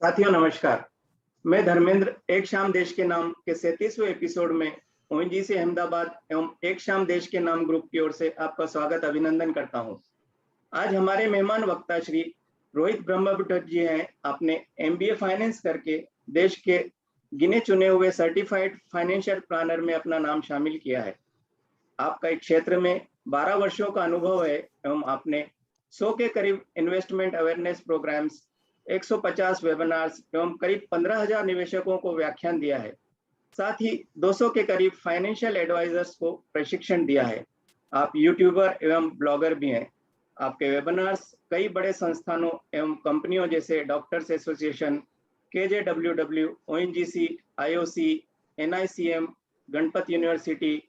साथियों नमस्कार। मैं धर्मेंद्र एक शाम देश के नाम के 37वें एपिसोड में ओएनजीसी अहमदाबाद एवं एक शाम देश के नाम ग्रुप की ओर से आपका स्वागत अभिनंदन करता हूं। आज हमारे मेहमान वक्ता श्री रोहित ब्रह्मभट्ट जी हैं। आपने एमबीए फाइनेंस करके देश के गिने चुने हुए सर्टिफाइड फाइनेंशियल प्लानर में अपना नाम शामिल किया है। आपका एक क्षेत्र में 12 वर्षों का अनुभव है एवं आपने 100 के करीब इन्वेस्टमेंट अवेयरनेस प्रोग्राम्स, 150 वेबिनार्स एवं करीब 15,000 निवेशकों को व्याख्यान दिया है। साथ ही 200 के करीब फाइनेंशियल एडवाइजर्स को प्रशिक्षण दिया है। आप यूट्यूबर एवं ब्लॉगर भी हैं। आपके वेबिनार्स कई बड़े संस्थानों एवं कंपनियों जैसे doctors association, KJWW, ONGC, IOC, NICM, Ganpat university,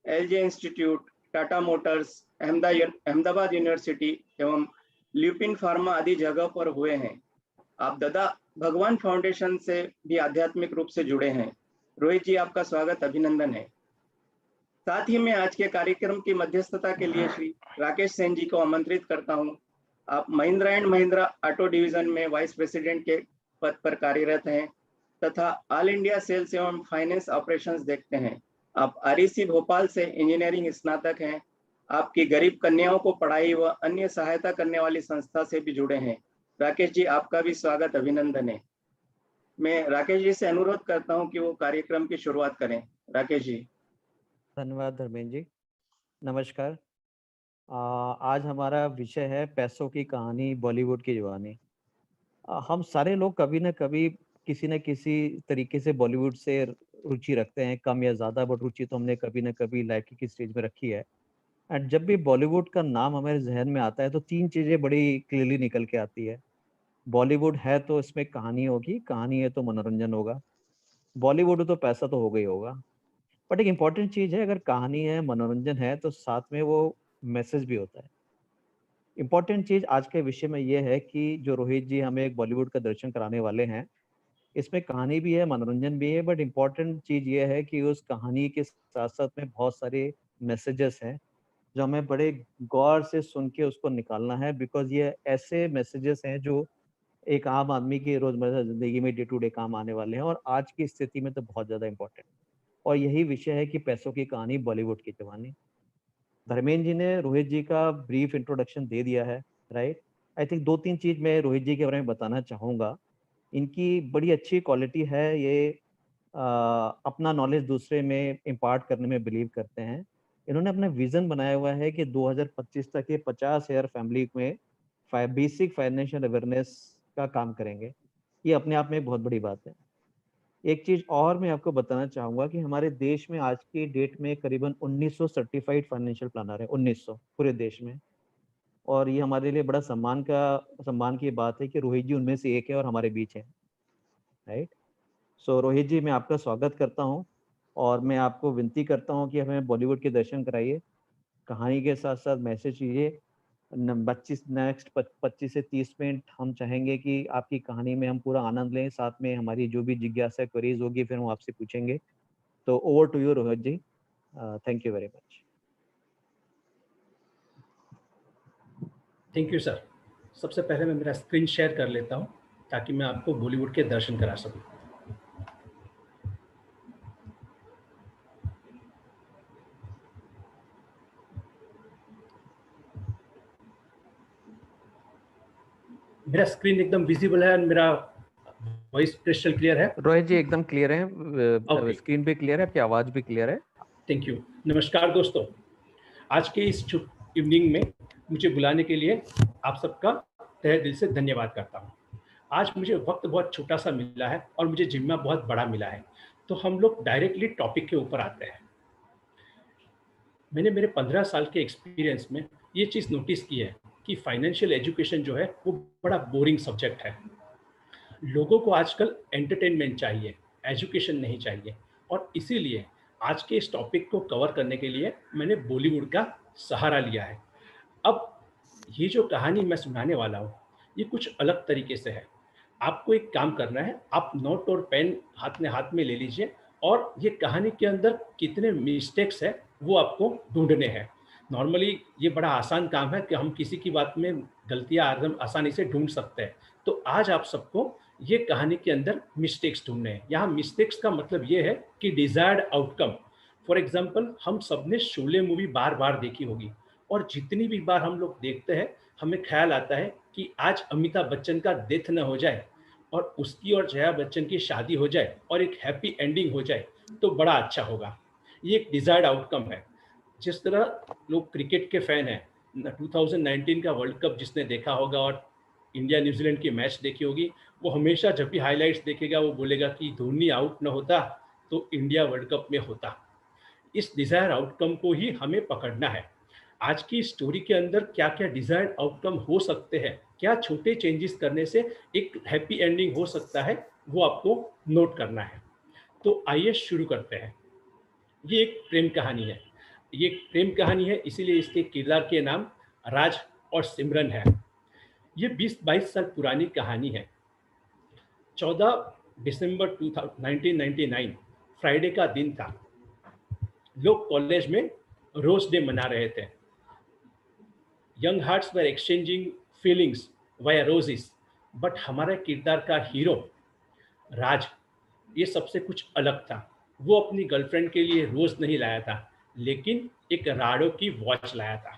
LJ institute, Tata motors, Ahmedabad university एवं ल्यूपिन फार्मा आदि जगह पर हुए हैं। आप दादा भगवान फाउंडेशन से भी आध्यात्मिक रूप से जुड़े हैं। रोहित जी, आपका स्वागत अभिनंदन है। साथ ही मैं आज के कार्यक्रम की मध्यस्थता के लिए श्री राकेश सेन जी को आमंत्रित करता हूं। आप Mahindra and Mahindra auto division में वाइस प्रेसिडेंट के पद पर कार्यरत हैं तथा ऑल इंडिया सेल्स एवं फाइनेंस ऑपरेशंस देखते हैं। आप आरईसी भोपाल से इंजीनियरिंग स्नातक हैं। आपकी गरीब कन्याओं को पढ़ाई व अन्य सहायता करने वाली संस्था से भी जुड़े हैं। राकेश जी, आपका भी स्वागत अभिनंदन है। मैं राकेश जी से अनुरोध करता हूं कि वो कार्यक्रम की शुरुआत करें। राकेश जी। धन्यवाद धर्मेंद्र जी। नमस्कार। आज हमारा विषय है पैसों की कहानी, बॉलीवुड की जवानी। हम सारे लोग कभी न कभी किसी न किसी तरीके से बॉलीवुड से रुचि रखते हैं, कम या ज़्यादा, बट रुचि तो हमने कभी न कभी लाइकी की स्टेज में रखी है। एंड जब भी बॉलीवुड का नाम हमारे जहन में आता है तो 3 चीज़ें बड़ी क्लियरली निकल के आती है। बॉलीवुड है तो इसमें कहानी होगी, कहानी है तो मनोरंजन होगा, बॉलीवुड है तो पैसा तो होगा ही होगा। बट एक इम्पॉर्टेंट चीज़ है, अगर कहानी है, मनोरंजन है तो साथ में वो मैसेज भी होता है। इम्पॉर्टेंट चीज़ आज के विषय में ये है कि जो रोहित जी हमें एक बॉलीवुड का दर्शन कराने वाले हैं, इसमें कहानी भी है, मनोरंजन भी है, बट इम्पॉर्टेंट चीज़ ये है कि उस कहानी के साथ-साथ में बहुत सारे मैसेजेस हैं, जो हमें बड़े गौर से सुन के उसको निकालना है, बिकॉज़ ये ऐसे मैसेजेस हैं जो एक आम आदमी की रोज़मर्रा ज़िंदगी में डे टू डे काम आने वाले हैं और आज की स्थिति में तो बहुत ज़्यादा इम्पोर्टेंट। और यही विषय है कि पैसों की कहानी, बॉलीवुड की जवानी। धर्मेंद्र जी ने रोहित जी का ब्रीफ इंट्रोडक्शन दे दिया है, राइट? आई थिंक 2-3 चीज़ मैं रोहित जी के बारे में बताना चाहूँगा। इनकी बड़ी अच्छी क्वालिटी है, ये अपना नॉलेज दूसरे में इम्पार्ट करने में बिलीव करते हैं। इन्होंने अपना विज़न बनाया हुआ है कि 2025 तक ये 50 ईयर फैमिली में बेसिक फाइनेंशियल अवेयरनेस का काम करेंगे। ये अपने आप में एक बहुत बड़ी बात है। एक चीज़ और मैं आपको बताना चाहूँगा कि हमारे देश में आज की डेट में करीबन 1900 सर्टिफाइड फाइनेंशियल प्लानर है, 1900 पूरे देश में। और ये हमारे लिए बड़ा सम्मान की बात है कि रोहित जी उनमें से एक है और हमारे बीच हैं, राइट? सो रोहित जी, मैं आपका स्वागत करता हूँ और मैं आपको विनती करता हूँ कि हमें बॉलीवुड के दर्शन कराइए। कहानी के साथ-साथ मैसेज दीजिए। न 25 से 30 मिनट हम चाहेंगे कि आपकी कहानी में हम पूरा आनंद लें, साथ में हमारी जो भी जिज्ञासा क्वेरीज होगी फिर हम आपसे पूछेंगे। तो over to you Rohit ji. Thank you very much. Thank you sir. सबसे पहले मैं मेरा स्क्रीन शेयर कर लेता हूं ताकि मैं आपको बॉलीवुड के दर्शन करा सकूं। मेरा स्क्रीन एकदम विजिबल है और मेरा वॉइस क्रिस्टल क्लियर है? रोहित जी एकदम क्लियर है, ओके, स्क्रीन भी क्लियर है, आपकी आवाज़ भी क्लियर है। Thank you. नमस्कार दोस्तों, आज के इस इवनिंग में मुझे बुलाने के लिए आप सबका तहे दिल से धन्यवाद करता हूं। आज मुझे वक्त बहुत छोटा सा मिला है और मुझे जिम्मा बहुत बड़ा मिला है, तो हम लोग डायरेक्टली टॉपिक के ऊपर आते हैं। मैंने मेरे 15 साल के एक्सपीरियंस में ये चीज़ नोटिस की है कि फाइनेंशियल एजुकेशन जो है वो बड़ा बोरिंग सब्जेक्ट है। लोगों को आजकल एंटरटेनमेंट चाहिए, एजुकेशन नहीं चाहिए, और इसीलिए आज के इस टॉपिक को कवर करने के लिए मैंने बॉलीवुड का सहारा लिया है। अब ये जो कहानी मैं सुनाने वाला हूँ, ये कुछ अलग तरीके से है। आपको एक काम करना है, आप नोट और पेन हाथ में ले लीजिए और ये कहानी के अंदर कितने मिस्टेक्स हैं वो आपको ढूँढने हैं। नॉर्मली ये बड़ा आसान काम है कि हम किसी की बात में गलतियाँ एकदम आसानी से ढूँढ सकते हैं। तो आज आप सबको ये कहानी के अंदर मिस्टेक्स ढूंढने हैं। यहाँ मिस्टेक्स का मतलब ये है कि डिजायर्ड आउटकम। फॉर एग्जाम्पल, हम सबने शोले मूवी बार बार देखी होगी, और जितनी भी बार हम लोग देखते हैं हमें ख्याल आता है कि आज अमिताभ बच्चन का डेथ न हो जाए और उसकी और जया बच्चन की शादी हो जाए और एक हैप्पी एंडिंग हो जाए तो बड़ा अच्छा होगा। ये एक डिजायर्ड आउटकम है। जिस तरह लोग क्रिकेट के फैन हैं, 2019 का वर्ल्ड कप जिसने देखा होगा और इंडिया न्यूजीलैंड की मैच देखी होगी, वो हमेशा जब भी हाइलाइट्स देखेगा वो बोलेगा कि धोनी आउट न होता तो इंडिया वर्ल्ड कप में होता। इस डिजायर आउटकम को ही हमें पकड़ना है। आज की स्टोरी के अंदर क्या क्या डिजायर्ड आउटकम हो सकते हैं, क्या छोटे चेंजेस करने से एक हैप्पी एंडिंग हो सकता है, वो आपको नोट करना है। तो आइए शुरू करते हैं। ये एक प्रेम कहानी है। ये एक प्रेम कहानी है, इसीलिए इसके किरदार के नाम राज और सिमरन है। ये 20-22 साल पुरानी कहानी है। 14 दिसंबर 1999 फ्राइडे का दिन था। लोग कॉलेज में रोज डे मना रहे थे। Young hearts were exchanging feelings via roses. But हमारे किरदार का हीरो राज, ये सबसे कुछ अलग था। वो अपनी गर्लफ्रेंड के लिए रोज नहीं लाया था, लेकिन एक राडो की वॉच लाया था।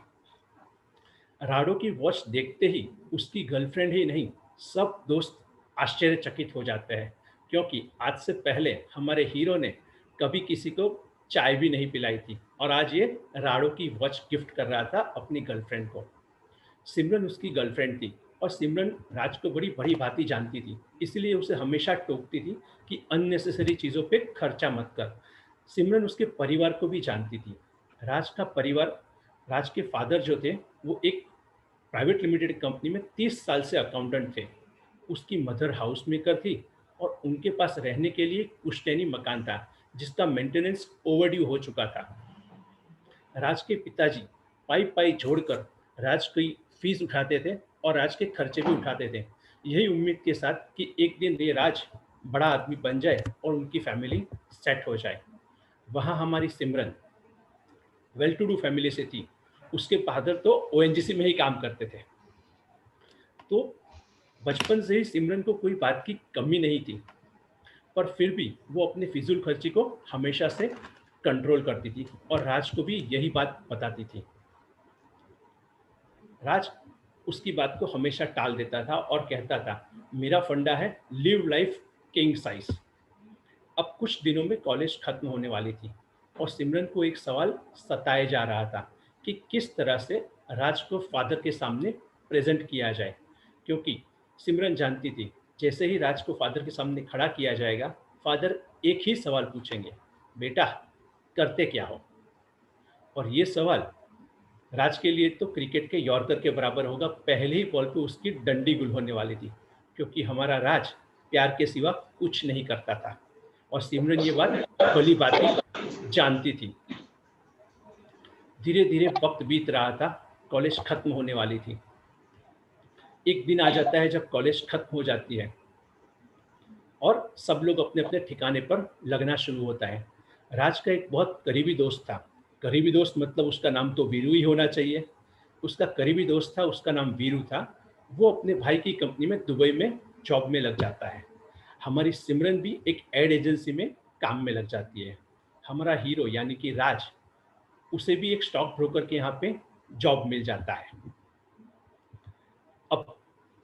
राडो की वॉच देखते ही उसकी गर्लफ्रेंड ही नहीं, सब दोस्त आश्चर्यचकित हो जाते हैं, क्योंकि आज से पहले हमारे हीरो ने कभी किसी को चाय भी नहीं पिलाई थी, और आज ये राडो की वॉच गिफ्ट कर रहा था अपनी गर्लफ्रेंड को। सिमरन उसकी गर्लफ्रेंड थी, और सिमरन राज को बड़ी बड़ी बातें जानती थी, इसलिए उसे हमेशा टोकती थी कि अननेसेसरी चीज़ों पे खर्चा मत कर। सिमरन उसके परिवार को भी जानती थी। राज का परिवार, राज के फादर जो थे वो एक प्राइवेट लिमिटेड कंपनी में 30 साल से अकाउंटेंट थे। उसकी मदर हाउस मेकर थी, और उनके पास रहने के लिए पुश्तैनी मकान था जिसका मेंटेनेंस ओवरड्यू हो चुका था। राज के पिताजी पाई पाई जोड़कर राज की फीस उठाते थे और राज के खर्चे भी उठाते थे, यही उम्मीद के साथ कि एक दिन ये राज बड़ा आदमी बन जाए और उनकी फैमिली सेट हो जाए। वहाँ हमारी सिमरन वेल टू डू फैमिली से थी। उसके फादर तो ओएनजीसी में ही काम करते थे। तो बचपन से ही सिमरन को कोई बात की कमी नहीं थी, पर फिर भी वो अपने फिजूल खर्ची को हमेशा से कंट्रोल करती थी, और राज को भी यही बात बताती थी। राज उसकी बात को हमेशा टाल देता था और कहता था, मेरा फंडा है लिव लाइफ किंग साइज। अब कुछ दिनों में कॉलेज खत्म होने वाली थी, और सिमरन को एक सवाल सताए जा रहा था कि किस तरह से राज को फादर के सामने प्रेजेंट किया जाए, क्योंकि सिमरन जानती थी जैसे ही राज को फादर के सामने खड़ा किया जाएगा, फादर एक ही सवाल पूछेंगे, बेटा करते क्या हो। और ये सवाल राज के लिए तो क्रिकेट के यॉर्कर के बराबर होगा। पहले ही बॉल पे उसकी डंडी गुल होने वाली थी, क्योंकि हमारा राज प्यार के सिवा कुछ नहीं करता था, और सिमरन ये बात भली बात जानती थी। धीरे धीरे वक्त बीत रहा था, कॉलेज खत्म होने वाली थी। एक दिन आ जाता है जब कॉलेज खत्म हो जाती है और सब लोग अपने अपने ठिकाने पर लगना शुरू होता है। राज का एक बहुत करीबी दोस्त था। करीबी दोस्त मतलब उसका नाम तो वीरू ही होना चाहिए। उसका करीबी दोस्त था, उसका नाम वीरू था। वो अपने भाई की कंपनी में दुबई में जॉब में लग जाता है। हमारी सिमरन भी एक एड एजेंसी में काम में लग जाती है। हमारा हीरो यानी कि राज, उसे भी एक स्टॉक ब्रोकर के यहाँ पे जॉब मिल जाता है। अब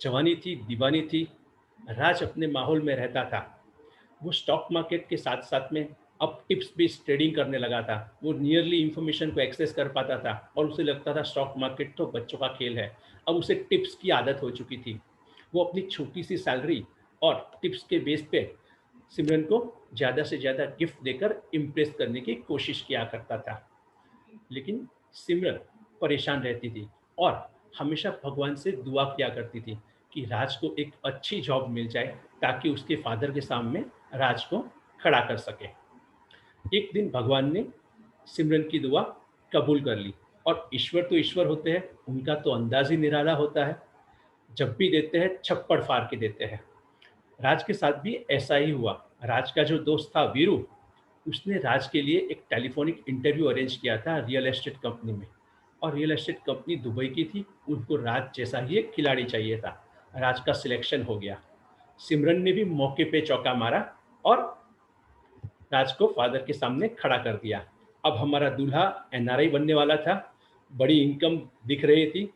जवानी थी, दीवानी थी, राज अपने माहौल में रहता था। वो स्टॉक मार्केट के साथ साथ में अब टिप्स बेस्ड ट्रेडिंग करने लगा था। वो नियरली इंफॉर्मेशन को एक्सेस कर पाता था, और उसे लगता था स्टॉक मार्केट तो बच्चों का खेल है। अब उसे टिप्स की आदत हो चुकी थी। वो अपनी छोटी सी सैलरी और टिप्स के बेस पे सिमरन को ज़्यादा से ज़्यादा गिफ्ट देकर इम्प्रेस करने की कोशिश किया करता था। लेकिन सिमरन परेशान रहती थी और हमेशा भगवान से दुआ किया करती थी कि राज को एक अच्छी जॉब मिल जाए, ताकि उसके फादर के सामने राज को खड़ा कर सके। एक दिन भगवान ने सिमरन की दुआ कबूल कर ली, और ईश्वर तो ईश्वर होते हैं, उनका तो अंदाज ही निराला होता है। जब भी देते हैं छप्पड़ फाड़ के देते हैं। राज के साथ भी ऐसा ही हुआ। राज का जो दोस्त था वीरू, उसने राज के लिए एक टेलीफोनिक इंटरव्यू अरेंज किया था रियल एस्टेट कंपनी में, और रियल एस्टेट कंपनी दुबई की थी। उनको राज जैसा ही एक खिलाड़ी चाहिए था। राज का सिलेक्शन हो गया। सिमरन ने भी मौके पे चौका मारा और राज को फादर के सामने खड़ा कर दिया। अब हमारा दूल्हा एनआरआई बनने वाला था, बड़ी इनकम दिख रही थी।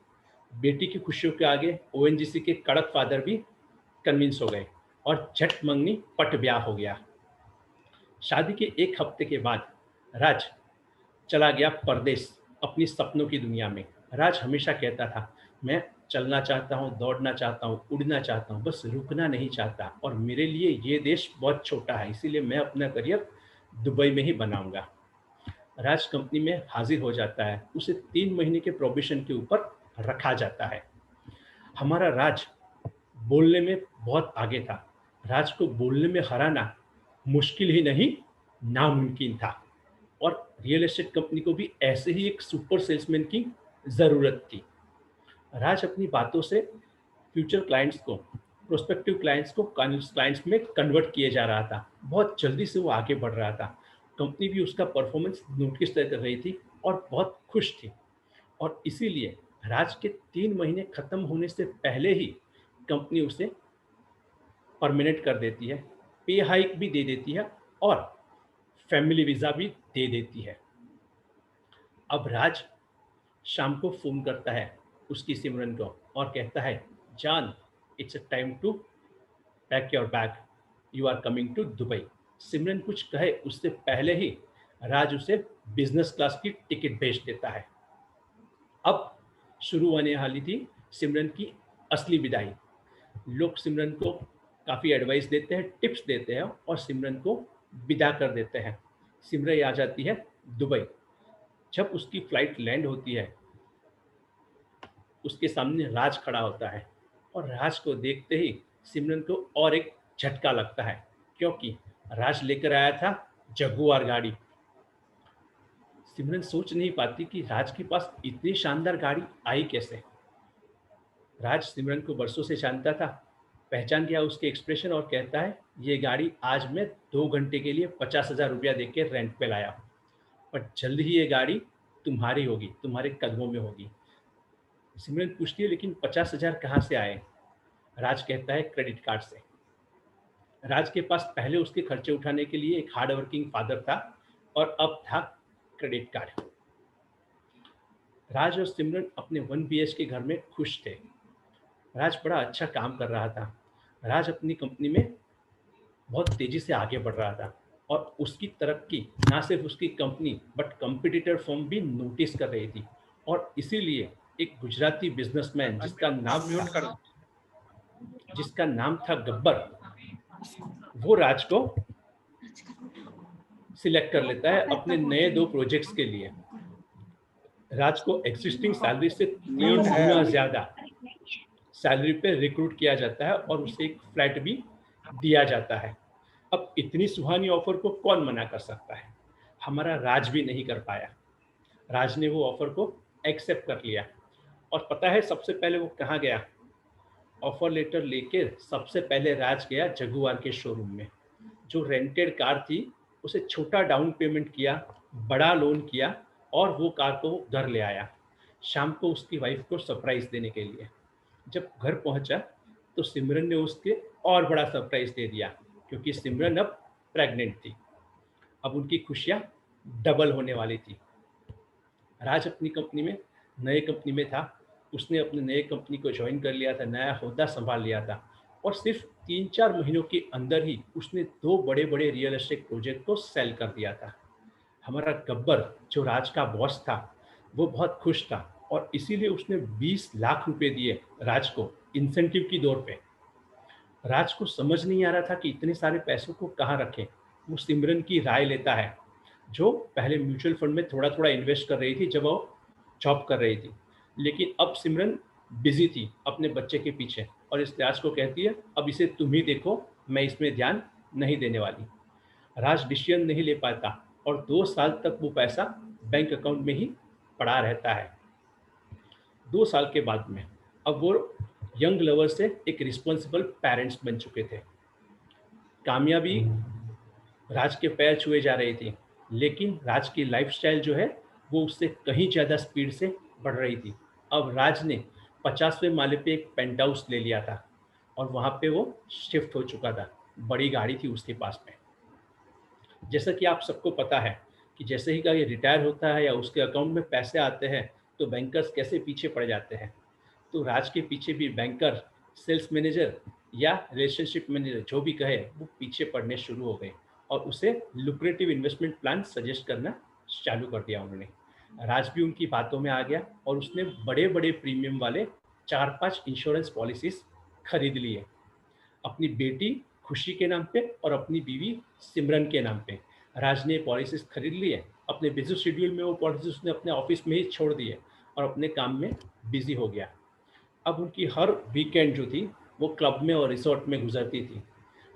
बेटी की खुशियों के आगे ओएनजीसी के कड़क फादर भी कन्विंस हो गए और झट मंगनी पट ब्याह हो गया। शादी के एक हफ्ते के बाद राज चला गया परदेश, अपनी सपनों की दुनिया में। राज हमेशा कहता था, मैं चलना चाहता हूँ, दौड़ना चाहता हूँ, उड़ना चाहता हूँ, बस रुकना नहीं चाहता, और मेरे लिए ये देश बहुत छोटा है, इसीलिए मैं अपना करियर दुबई में ही बनाऊंगा। राज कंपनी में हाजिर हो जाता है, उसे 3 महीने के प्रोबेशन के ऊपर रखा जाता है। हमारा राज बोलने में बहुत आगे था। राज को बोलने में हराना मुश्किल ही नहीं, नामुमकिन था। और रियल एस्टेट कंपनी को भी ऐसे ही एक सुपर सेल्समैन की ज़रूरत थी। राज अपनी बातों से फ्यूचर क्लाइंट्स को, प्रोस्पेक्टिव क्लाइंट्स को क्लाइंट्स में कन्वर्ट किए जा रहा था। बहुत जल्दी से वो आगे बढ़ रहा था। कंपनी भी उसका परफॉर्मेंस नोटिस कर रही थी और बहुत खुश थी। और इसीलिए राज के 3 महीने खत्म होने से पहले ही कंपनी उसे परमानेंट कर देती है, पे हाइक भी दे देती है और फैमिली वीज़ा भी दे देती है। अब राज शाम को फ़ोन करता है उसकी सिमरन को और कहता है, जान, it's a time to pack your bag, you are coming to Dubai. Simran कुछ कहे उससे पहले ही राज उसे बिजनेस क्लास की टिकट भेज देता है। अब शुरू होने वाली थी सिमरन की असली विदाई। लोग सिमरन को काफ़ी एडवाइस देते हैं, टिप्स देते हैं और सिमरन को विदा कर देते हैं। सिमरन आ जाती है दुबई। जब उसकी फ़्लाइट लैंड होती है, उसके सामने राज खड़ा होता है और राज को देखते ही सिमरन को और एक झटका लगता है, क्योंकि राज लेकर आया था जगुआर गाड़ी। सिमरन सोच नहीं पाती कि राज के पास इतनी शानदार गाड़ी आई कैसे। राज सिमरन को बरसों से जानता था, पहचान गया उसके एक्सप्रेशन और कहता है, ये गाड़ी आज मैं 2 घंटे के लिए 50,000 रुपया दे के रेंट पे लाया हूँ, पर जल्द ही ये गाड़ी तुम्हारी होगी, तुम्हारे कदमों में होगी। सिमरन पूछती है, लेकिन 50,000 कहाँ से आए? राज कहता है, क्रेडिट कार्ड से। राज के पास पहले उसके खर्चे उठाने के लिए एक हार्ड वर्किंग फादर था और अब था क्रेडिट कार्ड। राज और सिमरन अपने 1 BHK घर में खुश थे। राज बड़ा अच्छा काम कर रहा था। राज अपनी कंपनी में बहुत तेजी से आगे बढ़ रहा था और उसकी तरक्की ना सिर्फ उसकी कंपनी बट कंपटीटर फर्म भी नोटिस कर रही थी। और इसीलिए एक गुजराती बिजनेसमैन जिसका नाम था गब्बर, वो राज को सिलेक्ट कर लेता है अपने नए 2 प्रोजेक्ट्स के लिए। राज को एग्जिस्टिंग सैलरी से 3 गुना ज़्यादा सैलरी पे रिक्रूट किया जाता है और उसे एक फ्लैट भी दिया जाता है। अब इतनी सुहानी ऑफर को कौन मना कर सकता है? हमारा राज भी नहीं कर पाया। राज ने वो ऑफर को एक्सेप्ट कर लिया। और पता है सबसे पहले वो कहाँ गया? ऑफर लेटर लेके सबसे पहले राज गया जगुआर के शोरूम में। जो रेंटेड कार थी उसे छोटा डाउन पेमेंट किया, बड़ा लोन किया और वो कार को घर ले आया शाम को उसकी वाइफ को सरप्राइज देने के लिए। जब घर पहुंचा तो सिमरन ने उसके और बड़ा सरप्राइज दे दिया, क्योंकि सिमरन अब प्रेग्नेंट थी। अब उनकी खुशियां डबल होने वाली थी। राज अपनी कंपनी में, नए कंपनी में था। उसने अपने नए कंपनी को ज्वाइन कर लिया था, नया ओहदा संभाल लिया था और सिर्फ 3-4 महीनों के अंदर ही उसने 2 बड़े बड़े रियल एस्टेट प्रोजेक्ट को सेल कर दिया था। हमारा गब्बर जो राज का बॉस था वो बहुत खुश था और इसीलिए उसने 20 लाख रुपए दिए राज को इंसेंटिव की दौर पे। राज को समझ नहीं आ रहा था कि इतने सारे पैसों को कहाँ रखें। वो सिमरन की राय लेता है, जो पहले म्यूचुअल फंड में थोड़ा थोड़ा इन्वेस्ट कर रही थी जब वो जॉब कर रही थी, लेकिन अब सिमरन बिजी थी अपने बच्चे के पीछे और इस राज को कहती है, अब इसे तुम ही देखो, मैं इसमें ध्यान नहीं देने वाली। राज डिसीजन नहीं ले पाता और 2 साल तक वो पैसा बैंक अकाउंट में ही पड़ा रहता है। 2 साल के बाद में अब वो यंग लवर से एक रिस्पॉन्सिबल पेरेंट्स बन चुके थे। कामयाबी राज के पैर छुए जा रही थी, लेकिन राज की लाइफस्टाइल जो है वो उससे कहीं ज़्यादा स्पीड से बढ़ रही थी। अब राज ने 50वें माले पे एक पेंट हाउस ले लिया था और वहाँ पे वो शिफ्ट हो चुका था, बड़ी गाड़ी थी उसके पास में। जैसा कि आप सबको पता है कि जैसे ही का ये रिटायर होता है या उसके अकाउंट में पैसे आते हैं तो बैंकर्स कैसे पीछे पड़ जाते हैं। तो राज के पीछे भी बैंकर, सेल्स मैनेजर या रिलेशनशिप मैनेजर जो भी कहे वो पीछे पड़ने शुरू हो गए और उसे लुक्रेटिव इन्वेस्टमेंट प्लान सजेस्ट करना चालू कर दिया उन्होंने। राज भी उनकी बातों में आ गया और उसने बड़े बड़े प्रीमियम वाले 4-5 इंश्योरेंस पॉलिसीज खरीद लिए, अपनी बेटी खुशी के नाम पे और अपनी बीवी सिमरन के नाम पे। राज ने पॉलिसीज खरीद लिए, अपने बिजी शेड्यूल में वो पॉलिसीज उसने अपने ऑफिस में ही छोड़ दिए और अपने काम में बिजी हो गया। अब उनकी हर वीकेंड जो थी वो क्लब में और रिसोर्ट में गुजरती थी।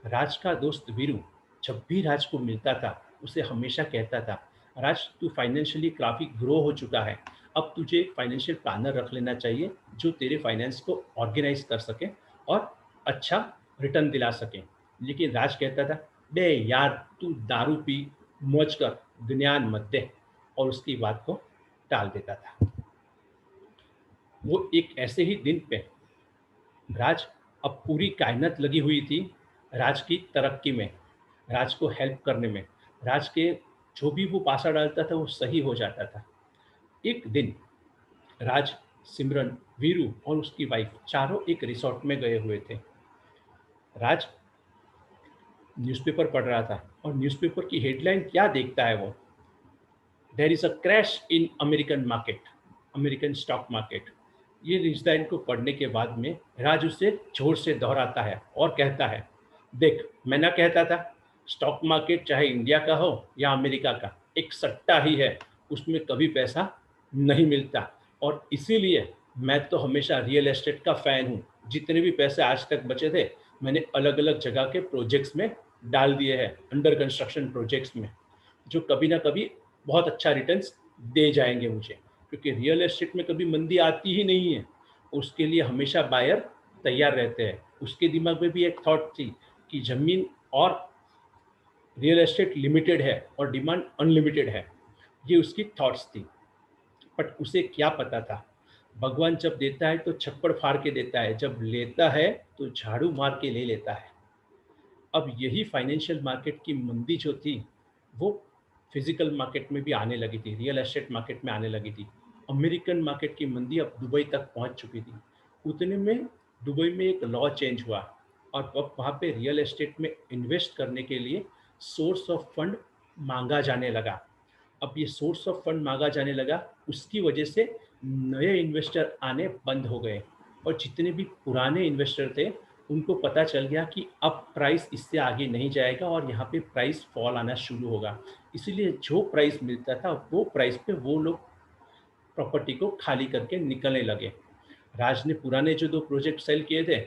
राज का दोस्त वीरू जब भी राज को मिलता था उसे हमेशा कहता था, राज तू फाइनेंशियली काफ़ी ग्रो हो चुका है, अब तुझे एक फाइनेंशियल प्लानर रख लेना चाहिए जो तेरे फाइनेंस को ऑर्गेनाइज कर सके और अच्छा रिटर्न दिला सके। लेकिन राज कहता था, बे यार तू दारू पी, मौज कर, ज्ञान मत दे, और उसकी बात को टाल देता था। वो एक ऐसे ही दिन पे राज, अब पूरी कायनात लगी हुई थी राज की तरक्की में, राज को हेल्प करने में। राज के जो भी वो पासा डालता था वो सही हो जाता था। एक दिन राज, सिमरन, वीरू और उसकी वाइफ चारों एक रिसोर्ट में गए हुए थे। राज न्यूज़पेपर पढ़ रहा था और न्यूज़पेपर की हेडलाइन क्या देखता है वो, there is a crash in American market, American stock market. ये हेडलाइन को पढ़ने के बाद में राज उसे जोर से दोहराता है और कहता है, देख मैं ना कहता था स्टॉक मार्केट चाहे इंडिया का हो या अमेरिका का एक सट्टा ही है, उसमें कभी पैसा नहीं मिलता। और इसीलिए मैं तो हमेशा रियल एस्टेट का फ़ैन हूँ। जितने भी पैसे आज तक बचे थे मैंने अलग अलग जगह के प्रोजेक्ट्स में डाल दिए हैं, अंडर कंस्ट्रक्शन प्रोजेक्ट्स में, जो कभी ना कभी बहुत अच्छा रिटर्न्स दे जाएंगे मुझे, क्योंकि रियल एस्टेट में कभी मंदी आती ही नहीं है, उसके लिए हमेशा बायर तैयार रहते हैं। उसके दिमाग में भी एक थॉट थी कि ज़मीन और रियल एस्टेट लिमिटेड है और डिमांड अनलिमिटेड है, ये उसकी थॉट्स थी। बट उसे क्या पता था, भगवान जब देता है तो छप्पड़ फाड़ के देता है, जब लेता है तो झाड़ू मार के ले लेता है। अब यही फाइनेंशियल मार्केट की मंदी जो थी वो फिजिकल मार्केट में भी आने लगी थी, रियल एस्टेट मार्केट में आने लगी थी। अमेरिकन मार्केट की मंदी अब दुबई तक पहुंच चुकी थी। उतने में दुबई में एक लॉ चेंज हुआ और अब वहाँ पे रियल एस्टेट में इन्वेस्ट करने के लिए सोर्स ऑफ फंड मांगा जाने लगा। अब ये सोर्स ऑफ फंड मांगा जाने लगा, उसकी वजह से नए इन्वेस्टर आने बंद हो गए और जितने भी पुराने इन्वेस्टर थे उनको पता चल गया कि अब प्राइस इससे आगे नहीं जाएगा और यहाँ पे प्राइस फॉल आना शुरू होगा। इसीलिए जो प्राइस मिलता था वो प्राइस पे वो लोग प्रॉपर्टी को खाली करके निकलने लगे। राज ने पुराने जो 2 प्रोजेक्ट सेल किए थे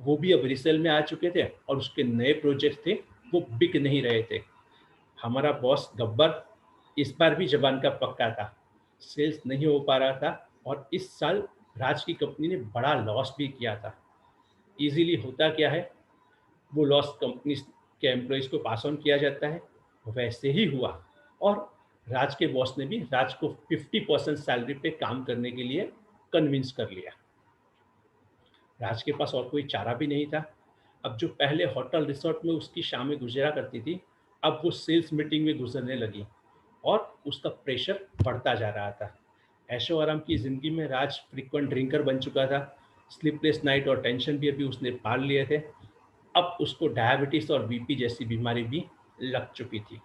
वो भी अब रीसेल में आ चुके थे और उसके नए प्रोजेक्ट थे वो बिक नहीं रहे थे। हमारा बॉस गब्बर इस बार भी जबान का पक्का था, सेल्स नहीं हो पा रहा था और इस साल राज की कंपनी ने बड़ा लॉस भी किया था। इजीली होता क्या है, वो लॉस कंपनी के एम्प्लॉइज़ को पास ऑन किया जाता है, वैसे ही हुआ और राज के बॉस ने भी राज को 50% सैलरी पे काम करने के लिए कन्विंस कर लिया। राज के पास और कोई चारा भी नहीं था। अब जो पहले होटल रिसोर्ट में उसकी शामें गुजरा करती थी, अब वो सेल्स मीटिंग में गुजरने लगी और उसका प्रेशर बढ़ता जा रहा था। ऐशो आराम की ज़िंदगी में राज फ्रीक्वेंट ड्रिंकर बन चुका था, स्लीपलेस नाइट और टेंशन भी अभी उसने पाल लिए थे। अब उसको डायबिटीज़ और बीपी जैसी बीमारी भी लग चुकी थी।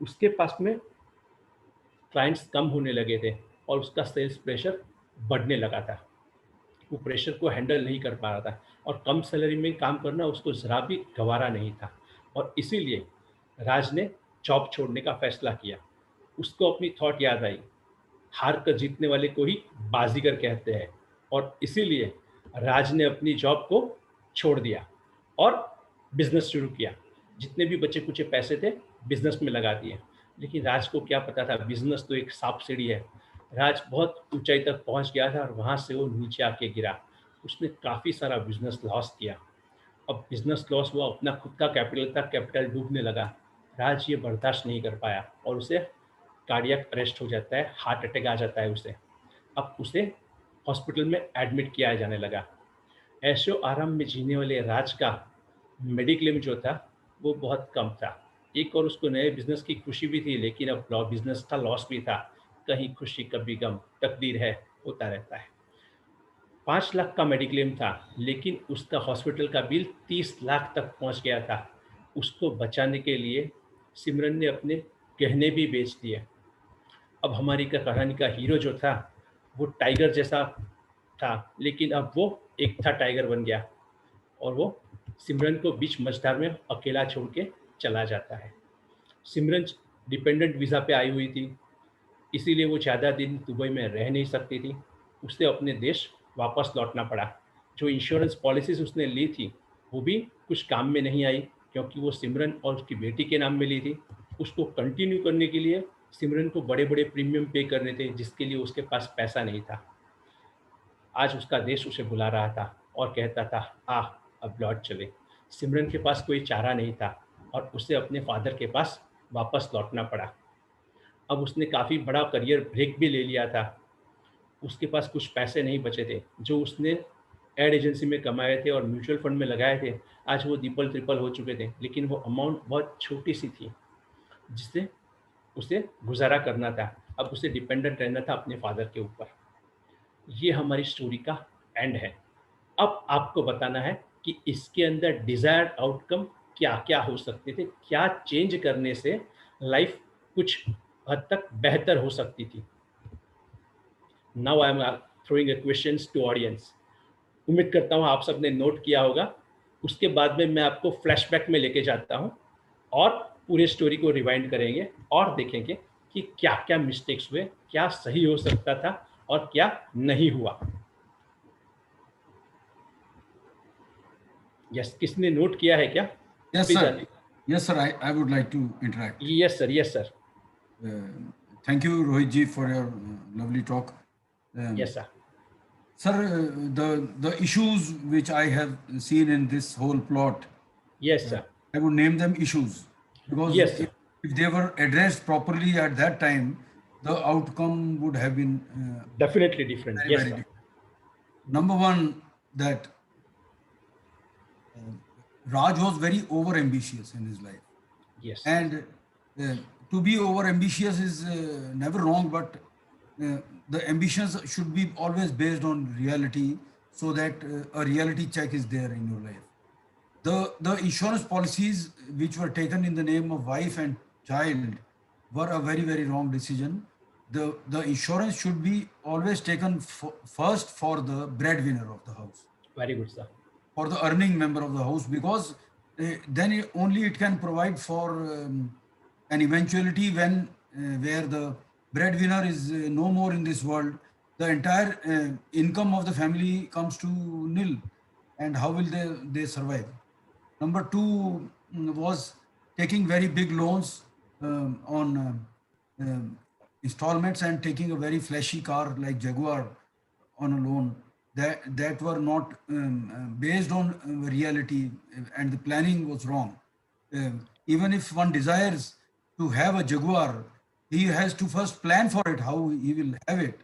उसके पास में क्लाइंट्स कम होने लगे थे और उसका सेल्स प्रेशर बढ़ने लगा था। वो प्रेशर को हैंडल नहीं कर पा रहा था और कम सैलरी में काम करना उसको ज़रा भी गवारा नहीं था और इसीलिए राज ने जॉब छोड़ने का फैसला किया। उसको अपनी थॉट याद आई, हार कर जीतने वाले को ही बाजीगर कहते हैं, और इसीलिए राज ने अपनी जॉब को छोड़ दिया और बिजनेस शुरू किया। जितने भी बचे कुचे पैसे थे बिजनेस में लगा दिए। लेकिन राज को क्या पता था बिजनेस तो एक सांप सीढ़ी है। राज बहुत ऊंचाई तक पहुंच गया था और वहां से वो नीचे आके गिरा। उसने काफ़ी सारा बिजनेस लॉस किया। अब बिजनेस लॉस हुआ, अपना खुद का कैपिटल था, कैपिटल डूबने लगा। राज ये बर्दाश्त नहीं कर पाया और उसे कार्डियक अरेस्ट हो जाता है, हार्ट अटैक आ जाता है उसे। अब उसे हॉस्पिटल में एडमिट किया जाने लगा। ऐशो आराम में जीने वाले राज का मेडिक्लेम जो था वो बहुत कम था। एक और उसको नए बिजनेस की खुशी भी थी, लेकिन अब बिजनेस का लॉस भी था। कहीं खुशी कभी गम, तकदीर है, होता रहता है। 5 लाख का मेडिक्लेम था, लेकिन उसका हॉस्पिटल का बिल 30 लाख तक पहुंच गया था। उसको बचाने के लिए सिमरन ने अपने गहने भी बेच दिए। अब हमारी का कहानी का हीरो जो था वो टाइगर जैसा था, लेकिन अब वो एक था टाइगर बन गया और वो सिमरन को बीच मझधार में अकेला छोड़ के चला जाता है। सिमरन डिपेंडेंट वीज़ा पे आई हुई थी, इसीलिए वो ज़्यादा दिन दुबई में रह नहीं सकती थी। उसे अपने देश वापस लौटना पड़ा। जो इंश्योरेंस पॉलिसीज़ उसने ली थी, वो भी कुछ काम में नहीं आई, क्योंकि वो सिमरन और उसकी बेटी के नाम में ली थी। उसको कंटिन्यू करने के लिए सिमरन को बड़े-बड़े प्रीमियम पे करने थे, जिसके लिए उसके पास पैसा नहीं था। आज उसका देश उसे बुला रहा था और कहता था, "आ, अब लौट चले।" सिमरन के पास कोई चारा नहीं था और उसे अपने फ़ादर के पास वापस लौटना पड़ा। अब उसने काफ़ी बड़ा करियर ब्रेक भी ले लिया था। उसके पास कुछ पैसे नहीं बचे थे, जो उसने एड एजेंसी में कमाए थे और म्यूचुअल फंड में लगाए थे। आज वो डबल-ट्रिपल हो चुके थे, लेकिन वो अमाउंट बहुत छोटी-सी थी, जिससे उसे गुज़ारा करना था। अब उसे डिपेंडेंट रहना था अपने फ़ादर के ऊपर। ये हमारी स्टोरी का एंड है। अब आपको बताना है कि इसके अंदर डिज़ायर्ड आउटकम क्या-क्या हो सकते थे, क्या चेंज करने से लाइफ़ कुछ हद तक बेहतर हो सकती थी। Now I am throwing a questions to audience. उम्मीद करता हूँ आप सबने नोट किया होगा। उसके बाद में मैं आपको फ्लैशबैक में लेके जाता हूँ और पूरे स्टोरी को रिवाइंड करेंगे और देखेंगे कि क्या-क्या मिस्टेक्स हुए, क्या सही हो सकता था और क्या नहीं हुआ। यस, किसने नोट किया है क्या? Yes, please sir. Yes, sir. I would like to interact. Yes sir, yes sir, Thank you, Rohit ji, for your lovely talk. Yes sir, Sir, the issues which I have seen in this whole plot, yes sir, I would name them issues because Yes, sir. if they were addressed properly at that time, the outcome would have been definitely different. very, yes very sir, different. Number one, that Raj was very over ambitious in his life. Yes, And to be over ambitious is never wrong, but the ambitions should be always based on reality, so that a reality check is there in your life. The insurance policies which were taken in the name of wife and child were a very, very wrong decision. The insurance should be always taken first for the breadwinner of the house, very good sir, for the earning member of the house, because then only it can provide for an eventuality when where the breadwinner is no more in this world. The entire income of the family comes to nil, and how will they survive? Number two was taking very big loans on installments, and taking a very flashy car like Jaguar on a loan that were not based on reality, and the planning was wrong. Even if one desires to have a Jaguar, he has to first plan for it, how he will have it,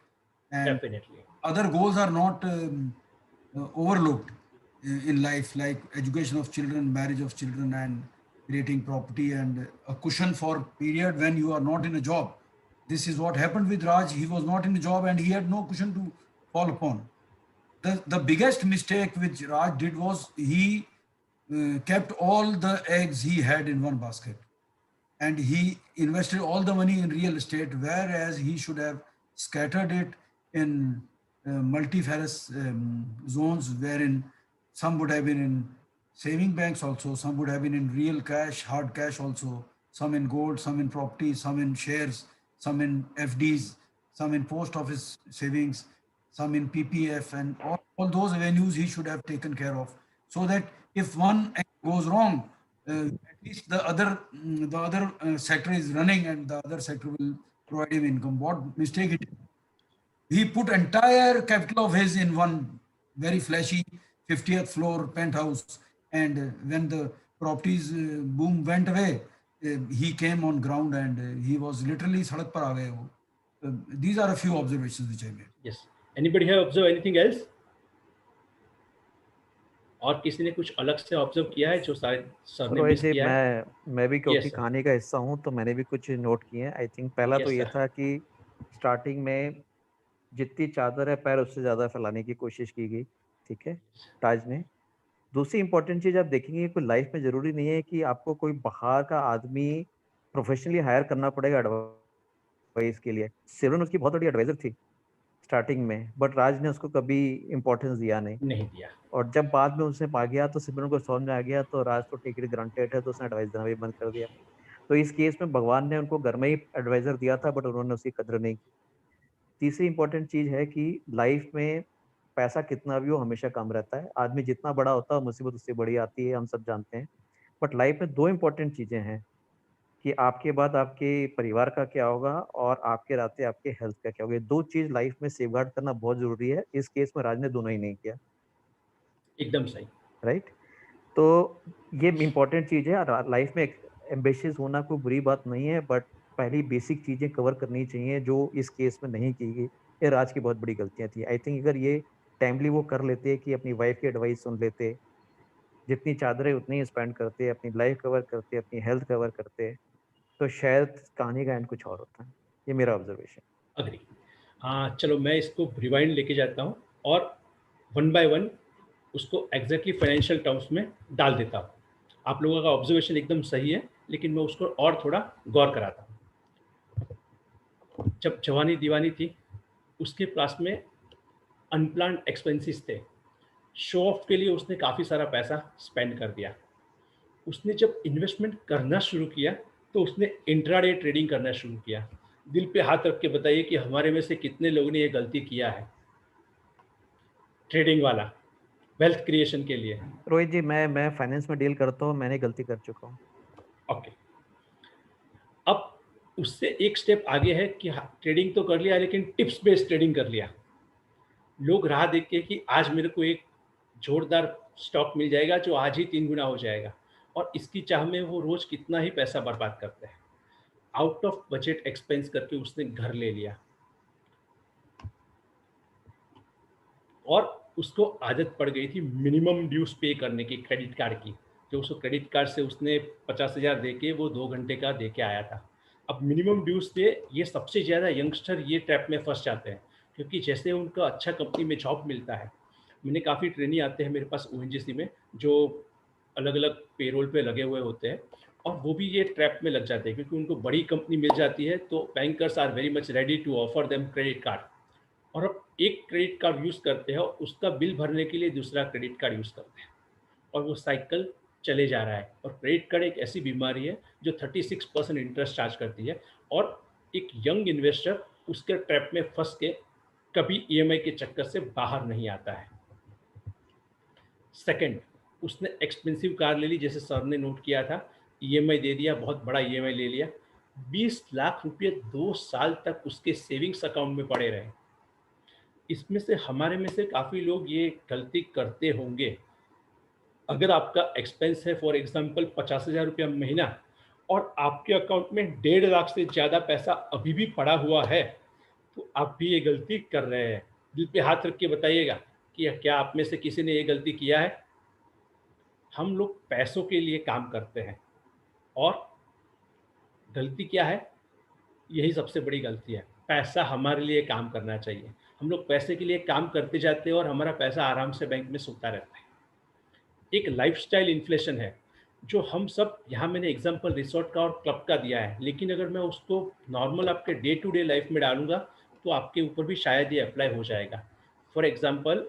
and definitely, other goals are not overlooked in life, like education of children, marriage of children, and creating property, and a cushion for period when you are not in a job. This is what happened with Raj. He was not in a job and he had no cushion to fall upon. The biggest mistake which Raj did was he kept all the eggs he had in one basket, and he invested all the money in real estate, whereas he should have scattered it in multifarious zones, wherein some would have been in saving banks also, some would have been in real cash, hard cash also, some in gold, some in property, some in shares, some in FDs, some in post office savings, some in PPF, and all those avenues he should have taken care of, so that if one goes wrong, at least the other sector is running, and the other sector will provide him income. What mistake he did? He put entire capital of his in one very flashy 50th floor penthouse, and when the properties boom went away, he came on ground, and he was literally sadak par aa gaye wo. These are a few observations which I made. Yes. Anybody have observe anything else? और किसी ने कुछ अलग से observe किया है जो शायद सर ने रोहित मिस जी, किया है? मैं भी क्योंकि यस सर। कहानी का हिस्सा हूँ तो मैंने भी कुछ नोट किए हैं। आई थिंक पहला तो यस ये सर। था कि स्टार्टिंग में जितनी चादर है पैर उससे ज़्यादा फैलाने की कोशिश की गई, ठीक है, ताज ने। दूसरी इंपॉर्टेंट चीज़ आप देखेंगे कि लाइफ में ज़रूरी नहीं है कि आपको कोई बाहर का आदमी प्रोफेशनली हायर करना पड़ेगा एडवाइस के लिए। सिमरन उसकी बहुत बड़ी एडवाइज़र थी स्टार्टिंग में, बट राज ने उसको कभी इम्पोर्टेंस दिया नहीं। नहीं दिया। और जब बाद में उसने पा गया तो सिमरन को समझ में आ गया तो राज तो टेक इट ग्रांटेड है, तो उसने एडवाइस देना भी बंद कर दिया। तो इस केस में भगवान ने उनको घर में ही एडवाइज़र दिया था बट उन्होंने उसकी कदर नहीं की। तीसरी इंपॉर्टेंट चीज़ है कि लाइफ में पैसा कितना भी हो हमेशा कम रहता है। आदमी जितना बड़ा होता है मुसीबत उससे बड़ी आती है, हम सब जानते हैं। बट लाइफ में 2 इंपॉर्टेंट चीज़ें हैं कि आपके बाद आपके परिवार का क्या होगा और आपके रहते आपके हेल्थ का क्या होगा। ये 2 चीज़ लाइफ में सेफगार्ड करना बहुत ज़रूरी है। इस केस में राज ने दोनों ही नहीं किया, एकदम सही। राइट? तो ये इम्पोर्टेंट चीज़ है। लाइफ में एम्बिशियस होना कोई बुरी बात नहीं है, बट पहली बेसिक चीज़ें कवर करनी चाहिए जो इस केस में नहीं की गई। ये राज की बहुत बड़ी गलतियाँ थी। आई थिंक अगर ये टाइमली वो कर लेते कि अपनी वाइफ की एडवाइस सुन लेते, जितनी चादरें उतनी ही स्पेंड करते, अपनी लाइफ कवर करते, अपनी हेल्थ कवर करते, तो शायद कहानी का एंड कुछ और होता। ये मेरा ऑब्जर्वेशन। अग्री। हाँ, चलो मैं इसको रिवाइंड लेके जाता हूँ और वन बाय वन उसको एग्जैक्टली फाइनेंशियल टर्म्स में डाल देता हूँ। आप लोगों का ऑब्जर्वेशन एकदम सही है, लेकिन मैं उसको और थोड़ा गौर कराता हूँ। जब जवानी दीवानी थी, उसके पास में अनप्लान्ड एक्सपेंसेस थे। शो ऑफ के लिए उसने काफ़ी सारा पैसा स्पेंड कर दिया। उसने जब इन्वेस्टमेंट करना शुरू किया तो उसने इंट्राडे ट्रेडिंग करना शुरू किया। दिल पे हाथ रख के बताइए कि हमारे में से कितने लोगों ने ये गलती किया है, ट्रेडिंग वाला, वेल्थ क्रिएशन के लिए। रोहित जी, मैं फाइनेंस में डील करता हूँ, मैंने गलती कर चुका हूँ। ओके। अब उससे एक स्टेप आगे है कि ट्रेडिंग तो कर लिया लेकिन टिप्स बेस्ड ट्रेडिंग कर लिया। लोग राह देख के कि आज मेरे को एक जोरदार स्टॉक मिल जाएगा जो आज ही 3 गुना हो जाएगा, और इसकी चाह में वो रोज कितना ही पैसा बर्बाद करते हैं। आउट ऑफ बजट एक्सपेंस करके उसने घर ले लिया, और उसको आदत पड़ गई थी मिनिमम ड्यूज पे करने की क्रेडिट कार्ड की। जो उसको क्रेडिट कार्ड से उसने 50,000 दे के वो 2 घंटे का दे के आया था। अब मिनिमम ड्यूज से ये सबसे ज़्यादा यंगस्टर ये ट्रैप में फंस जाते हैं, क्योंकि जैसे उनका अच्छा कंपनी में जॉब मिलता है। मैंने काफ़ी ट्रेनी आते हैं मेरे पास ONGC में, जो अलग अलग पेरोल पे लगे हुए होते हैं, और वो भी ये ट्रैप में लग जाते हैं क्योंकि उनको बड़ी कंपनी मिल जाती है, तो bankers are very much ready to offer them credit card. और अब एक क्रेडिट कार्ड यूज़ करते हैं और उसका बिल भरने के लिए दूसरा क्रेडिट कार्ड यूज़ करते हैं, और वो साइकिल चले जा रहा है। और क्रेडिट कार्ड एक ऐसी बीमारी है जो 36% इंटरेस्ट चार्ज करती है, और एक यंग इन्वेस्टर उसके ट्रैप में फंस के कभी EMI के चक्कर से बाहर नहीं आता है। सेकंड, उसने एक्सपेंसिव कार ले ली, जैसे सर ने नोट किया था, EMI दे दिया, बहुत बड़ा EMI ले लिया। 20 लाख रुपये 2 साल तक उसके सेविंग्स अकाउंट में पड़े रहे। इसमें से हमारे में से काफ़ी लोग ये गलती करते होंगे। अगर आपका एक्सपेंस है फॉर एग्जांपल 50,000 रुपया महीना, और आपके अकाउंट में 1.5 लाख से ज़्यादा पैसा अभी भी पड़ा हुआ है, तो आप भी ये गलती कर रहे हैं। दिल पे हाथ रख के बताइएगा कि क्या आप में से किसी ने ये गलती किया है? हम लोग पैसों के लिए काम करते हैं, और गलती क्या है? यही सबसे बड़ी गलती है। पैसा हमारे लिए काम करना चाहिए। हम लोग पैसे के लिए काम करते जाते हैं और हमारा पैसा आराम से बैंक में सोता रहता है। एक लाइफ़स्टाइल इन्फ्लेशन है, जो हम सब यहाँ, मैंने एग्ज़ाम्पल रिसोर्ट का और क्लब का दिया है, लेकिन अगर मैं उसको नॉर्मल आपके डे टू डे लाइफ़ में डालूँगा, तो आपके ऊपर भी शायद ये अप्लाई हो जाएगा। फॉर एग्ज़ाम्पल,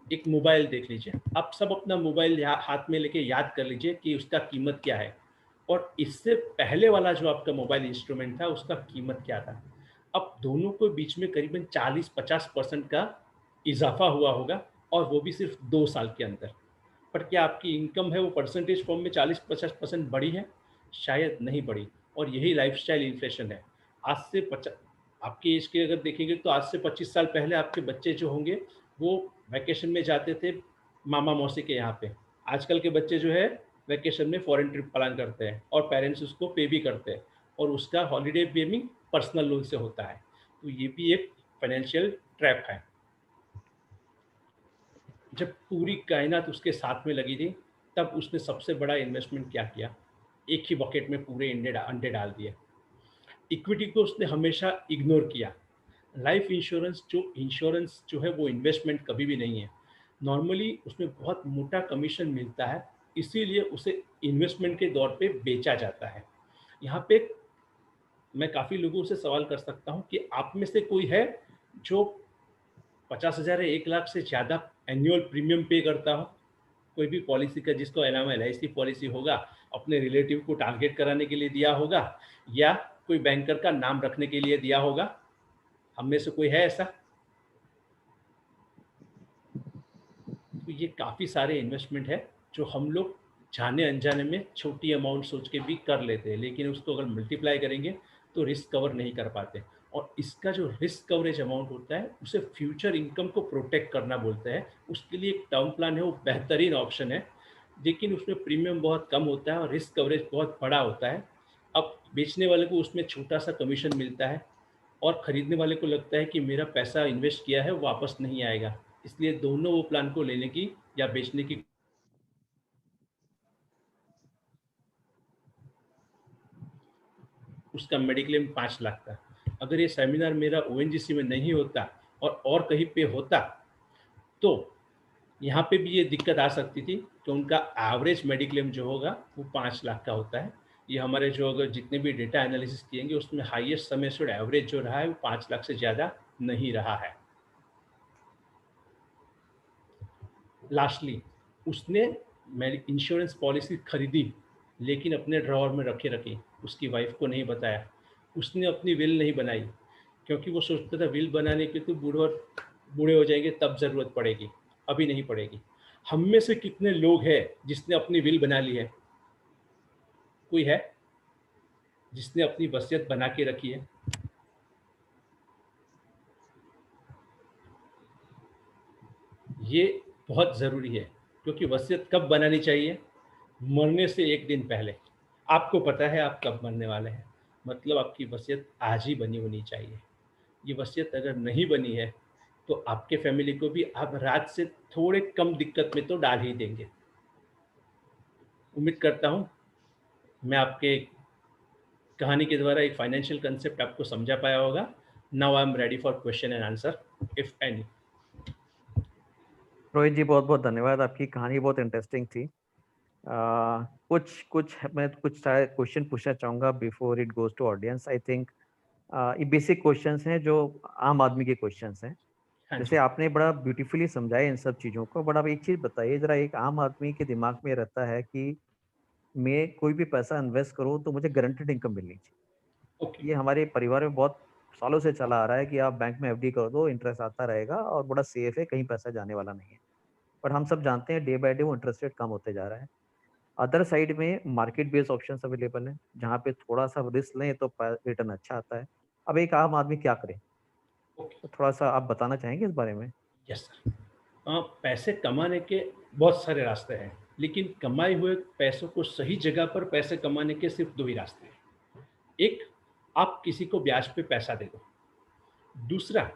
एक मोबाइल देख लीजिए। आप सब अपना मोबाइल हाथ में लेके याद कर लीजिए कि उसका कीमत क्या है, और इससे पहले वाला जो आपका मोबाइल इंस्ट्रूमेंट था उसका कीमत क्या था। अब दोनों के बीच में करीबन 40-50% का इजाफा हुआ होगा, और वो भी सिर्फ 2 साल के अंदर। पर क्या आपकी इनकम है वो परसेंटेज फॉर्म में 40-50% बढ़ी है? शायद नहीं बढ़ी। और यही लाइफस्टाइल इन्फ्लेशन है। आज से आपकी एज के अगर देखेंगे तो आज से 25 साल पहले आपके बच्चे जो होंगे वो वैकेशन में जाते थे मामा मौसी के यहाँ पे। आजकल के बच्चे जो है वैकेशन में फॉरेन ट्रिप प्लान करते हैं, और पेरेंट्स उसको पे भी करते हैं, और उसका हॉलीडे पेमिंग पर्सनल लोन से होता है। तो ये भी एक फाइनेंशियल ट्रैप है। जब पूरी कायनात उसके साथ में लगी थी, तब उसने सबसे बड़ा इन्वेस्टमेंट क्या किया, एक ही बकेट में पूरे अंडे डाल दिए। इक्विटी को उसने हमेशा इग्नोर किया। लाइफ इंश्योरेंस जो है वो इन्वेस्टमेंट कभी भी नहीं है। नॉर्मली उसमें बहुत मोटा कमीशन मिलता है, इसीलिए उसे इन्वेस्टमेंट के दौर पे बेचा जाता है। यहाँ पे मैं काफ़ी लोगों से सवाल कर सकता हूँ कि आप में से कोई है जो 50,000 या 1 लाख से ज़्यादा एनुअल प्रीमियम पे करता हो? कोई भी पॉलिसी का जिसको नाम LIC पॉलिसी होगा, अपने रिलेटिव को टारगेट कराने के लिए दिया होगा, या कोई बैंकर का नाम रखने के लिए दिया होगा? हम में से कोई है ऐसा? तो ये काफ़ी सारे इन्वेस्टमेंट है जो हम लोग जाने अनजाने में छोटी अमाउंट सोच के भी कर लेते हैं, लेकिन उसको अगर मल्टीप्लाई करेंगे तो रिस्क कवर नहीं कर पाते। और इसका जो रिस्क कवरेज अमाउंट होता है उसे फ्यूचर इनकम को प्रोटेक्ट करना बोलते हैं। उसके लिए एक टर्म प्लान है, वो बेहतरीन ऑप्शन है, लेकिन उसमें प्रीमियम बहुत कम होता है और रिस्क कवरेज बहुत बड़ा होता है। अब बेचने वाले को उसमें छोटा सा कमीशन मिलता है और ख़रीदने वाले को लगता है कि मेरा पैसा इन्वेस्ट किया है वो वापस नहीं आएगा, इसलिए दोनों वो प्लान को लेने की या बेचने की। उसका मेडिक्लेम 5 लाख का। अगर ये सेमिनार मेरा ONGC में नहीं होता और कहीं पे होता, तो यहाँ पे भी ये दिक्कत आ सकती थी कि उनका एवरेज मेडिक्लेम जो होगा वो 5 लाख का होता है। ये हमारे जो अगर जितने भी डेटा एनालिसिस किएंगे उसमें हाईएस्ट समय से एवरेज जो रहा है वो 5 लाख से ज़्यादा नहीं रहा है। लास्टली उसने इंश्योरेंस पॉलिसी खरीदी, लेकिन अपने ड्रॉअर में रखे रखी, उसकी वाइफ को नहीं बताया। उसने अपनी विल नहीं बनाई, क्योंकि वो सोचता था विल बनाने की तो बूढ़े हो जाएंगे तब ज़रूरत पड़ेगी, अभी नहीं पड़ेगी। हम में से कितने लोग हैं जिसने अपनी विल बना ली है? कोई है जिसने अपनी वसीयत बना के रखी है? ये बहुत ज़रूरी है, क्योंकि वसीयत कब बनानी चाहिए? मरने से एक दिन पहले। आपको पता है आप कब मरने वाले हैं, मतलब आपकी वसीयत आज ही बनी होनी चाहिए। ये वसीयत अगर नहीं बनी है तो आपके फैमिली को भी आप रात से थोड़े कम दिक्कत में तो डाल ही देंगे। उम्मीद करता हूँ मैं आपके कहानी के द्वारा एक फाइनेंशियल कंसेप्ट आपको समझा पाया होगा। Now I am ready for question and answer if any. Rohit ji बहुत बहुत धन्यवाद, आपकी कहानी बहुत इंटरेस्टिंग थी। मैं कुछ क्वेश्चन पूछना चाहूँगा before it goes to audience. I think ये बेसिक क्वेश्चंस हैं जो आम आदमी के क्वेश्चंस हैं। हाँ जैसे जी। आपने बड़ा ब्यूटीफुली समझाया इन सब चीज़ों को, बट आप एक चीज़ बताइए ज़रा, एक आम आदमी के दिमाग में रहता है कि मैं कोई भी पैसा इन्वेस्ट करूँ तो मुझे गारंटेड इनकम मिलनी चाहिए। ओके। ये हमारे परिवार में बहुत सालों से चला आ रहा है कि आप बैंक में FD कर दो, इंटरेस्ट आता रहेगा और बड़ा सेफ है, कहीं पैसा जाने वाला नहीं है। बट हम सब जानते हैं डे बाय डे वो इंटरेस्ट रेट कम होते जा रहा है। अदर साइड में मार्केट बेस्ड ऑप्शंस अवेलेबल हैं, जहाँ पे थोड़ा-सा रिस्क लें तो प रिटर्न अच्छा आता है। अब एक आम आदमी क्या करे? ओके। तो थोड़ा-सा आप बताना चाहेंगे इस बारे में? Yes sir. पैसे कमाने के बहुत सारे रास्ते हैं, लेकिन कमाए हुए पैसों को सही जगह पर पैसे कमाने के सिर्फ 2 ही रास्ते हैं। एक, आप किसी को ब्याज पे पैसा दे दो। दूसरा,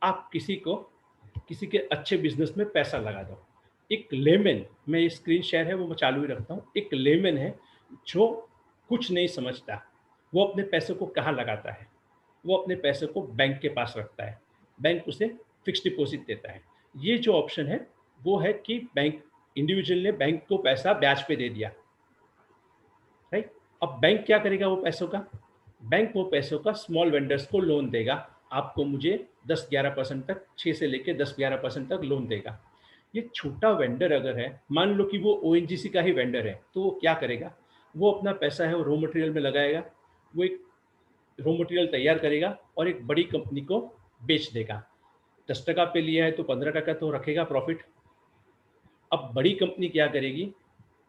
आप किसी के अच्छे बिज़नेस में पैसा लगा दो। एक लेमैन, मैं ये स्क्रीन शेयर है वो मैं चालू ही रखता हूँ। एक लेमैन है जो कुछ नहीं समझता, वो अपने पैसे को कहाँ लगाता है? वो अपने पैसे को बैंक के पास रखता है। बैंक उसे फिक्स्ड डिपॉज़िट देता है। ये जो ऑप्शन है, वो है कि इंडिविजुअल ने बैंक को पैसा ब्याज पे दे दिया, राइट? अब बैंक क्या करेगा वो पैसों का? बैंक वो पैसों का स्मॉल वेंडर्स को लोन देगा। आपको मुझे 10-11% तक, 6 से लेके 10-11% तक लोन देगा। ये छोटा वेंडर अगर है, मान लो कि वो ONGC का ही वेंडर है, तो वो क्या करेगा? वो अपना पैसा है वो रॉ मटेरियल में लगाएगा। वो एक रॉ मटेरियल तैयार करेगा और एक बड़ी कंपनी को बेच देगा। 10% पे लिया है तो 15% तो रखेगा प्रॉफिट। अब बड़ी कंपनी क्या करेगी?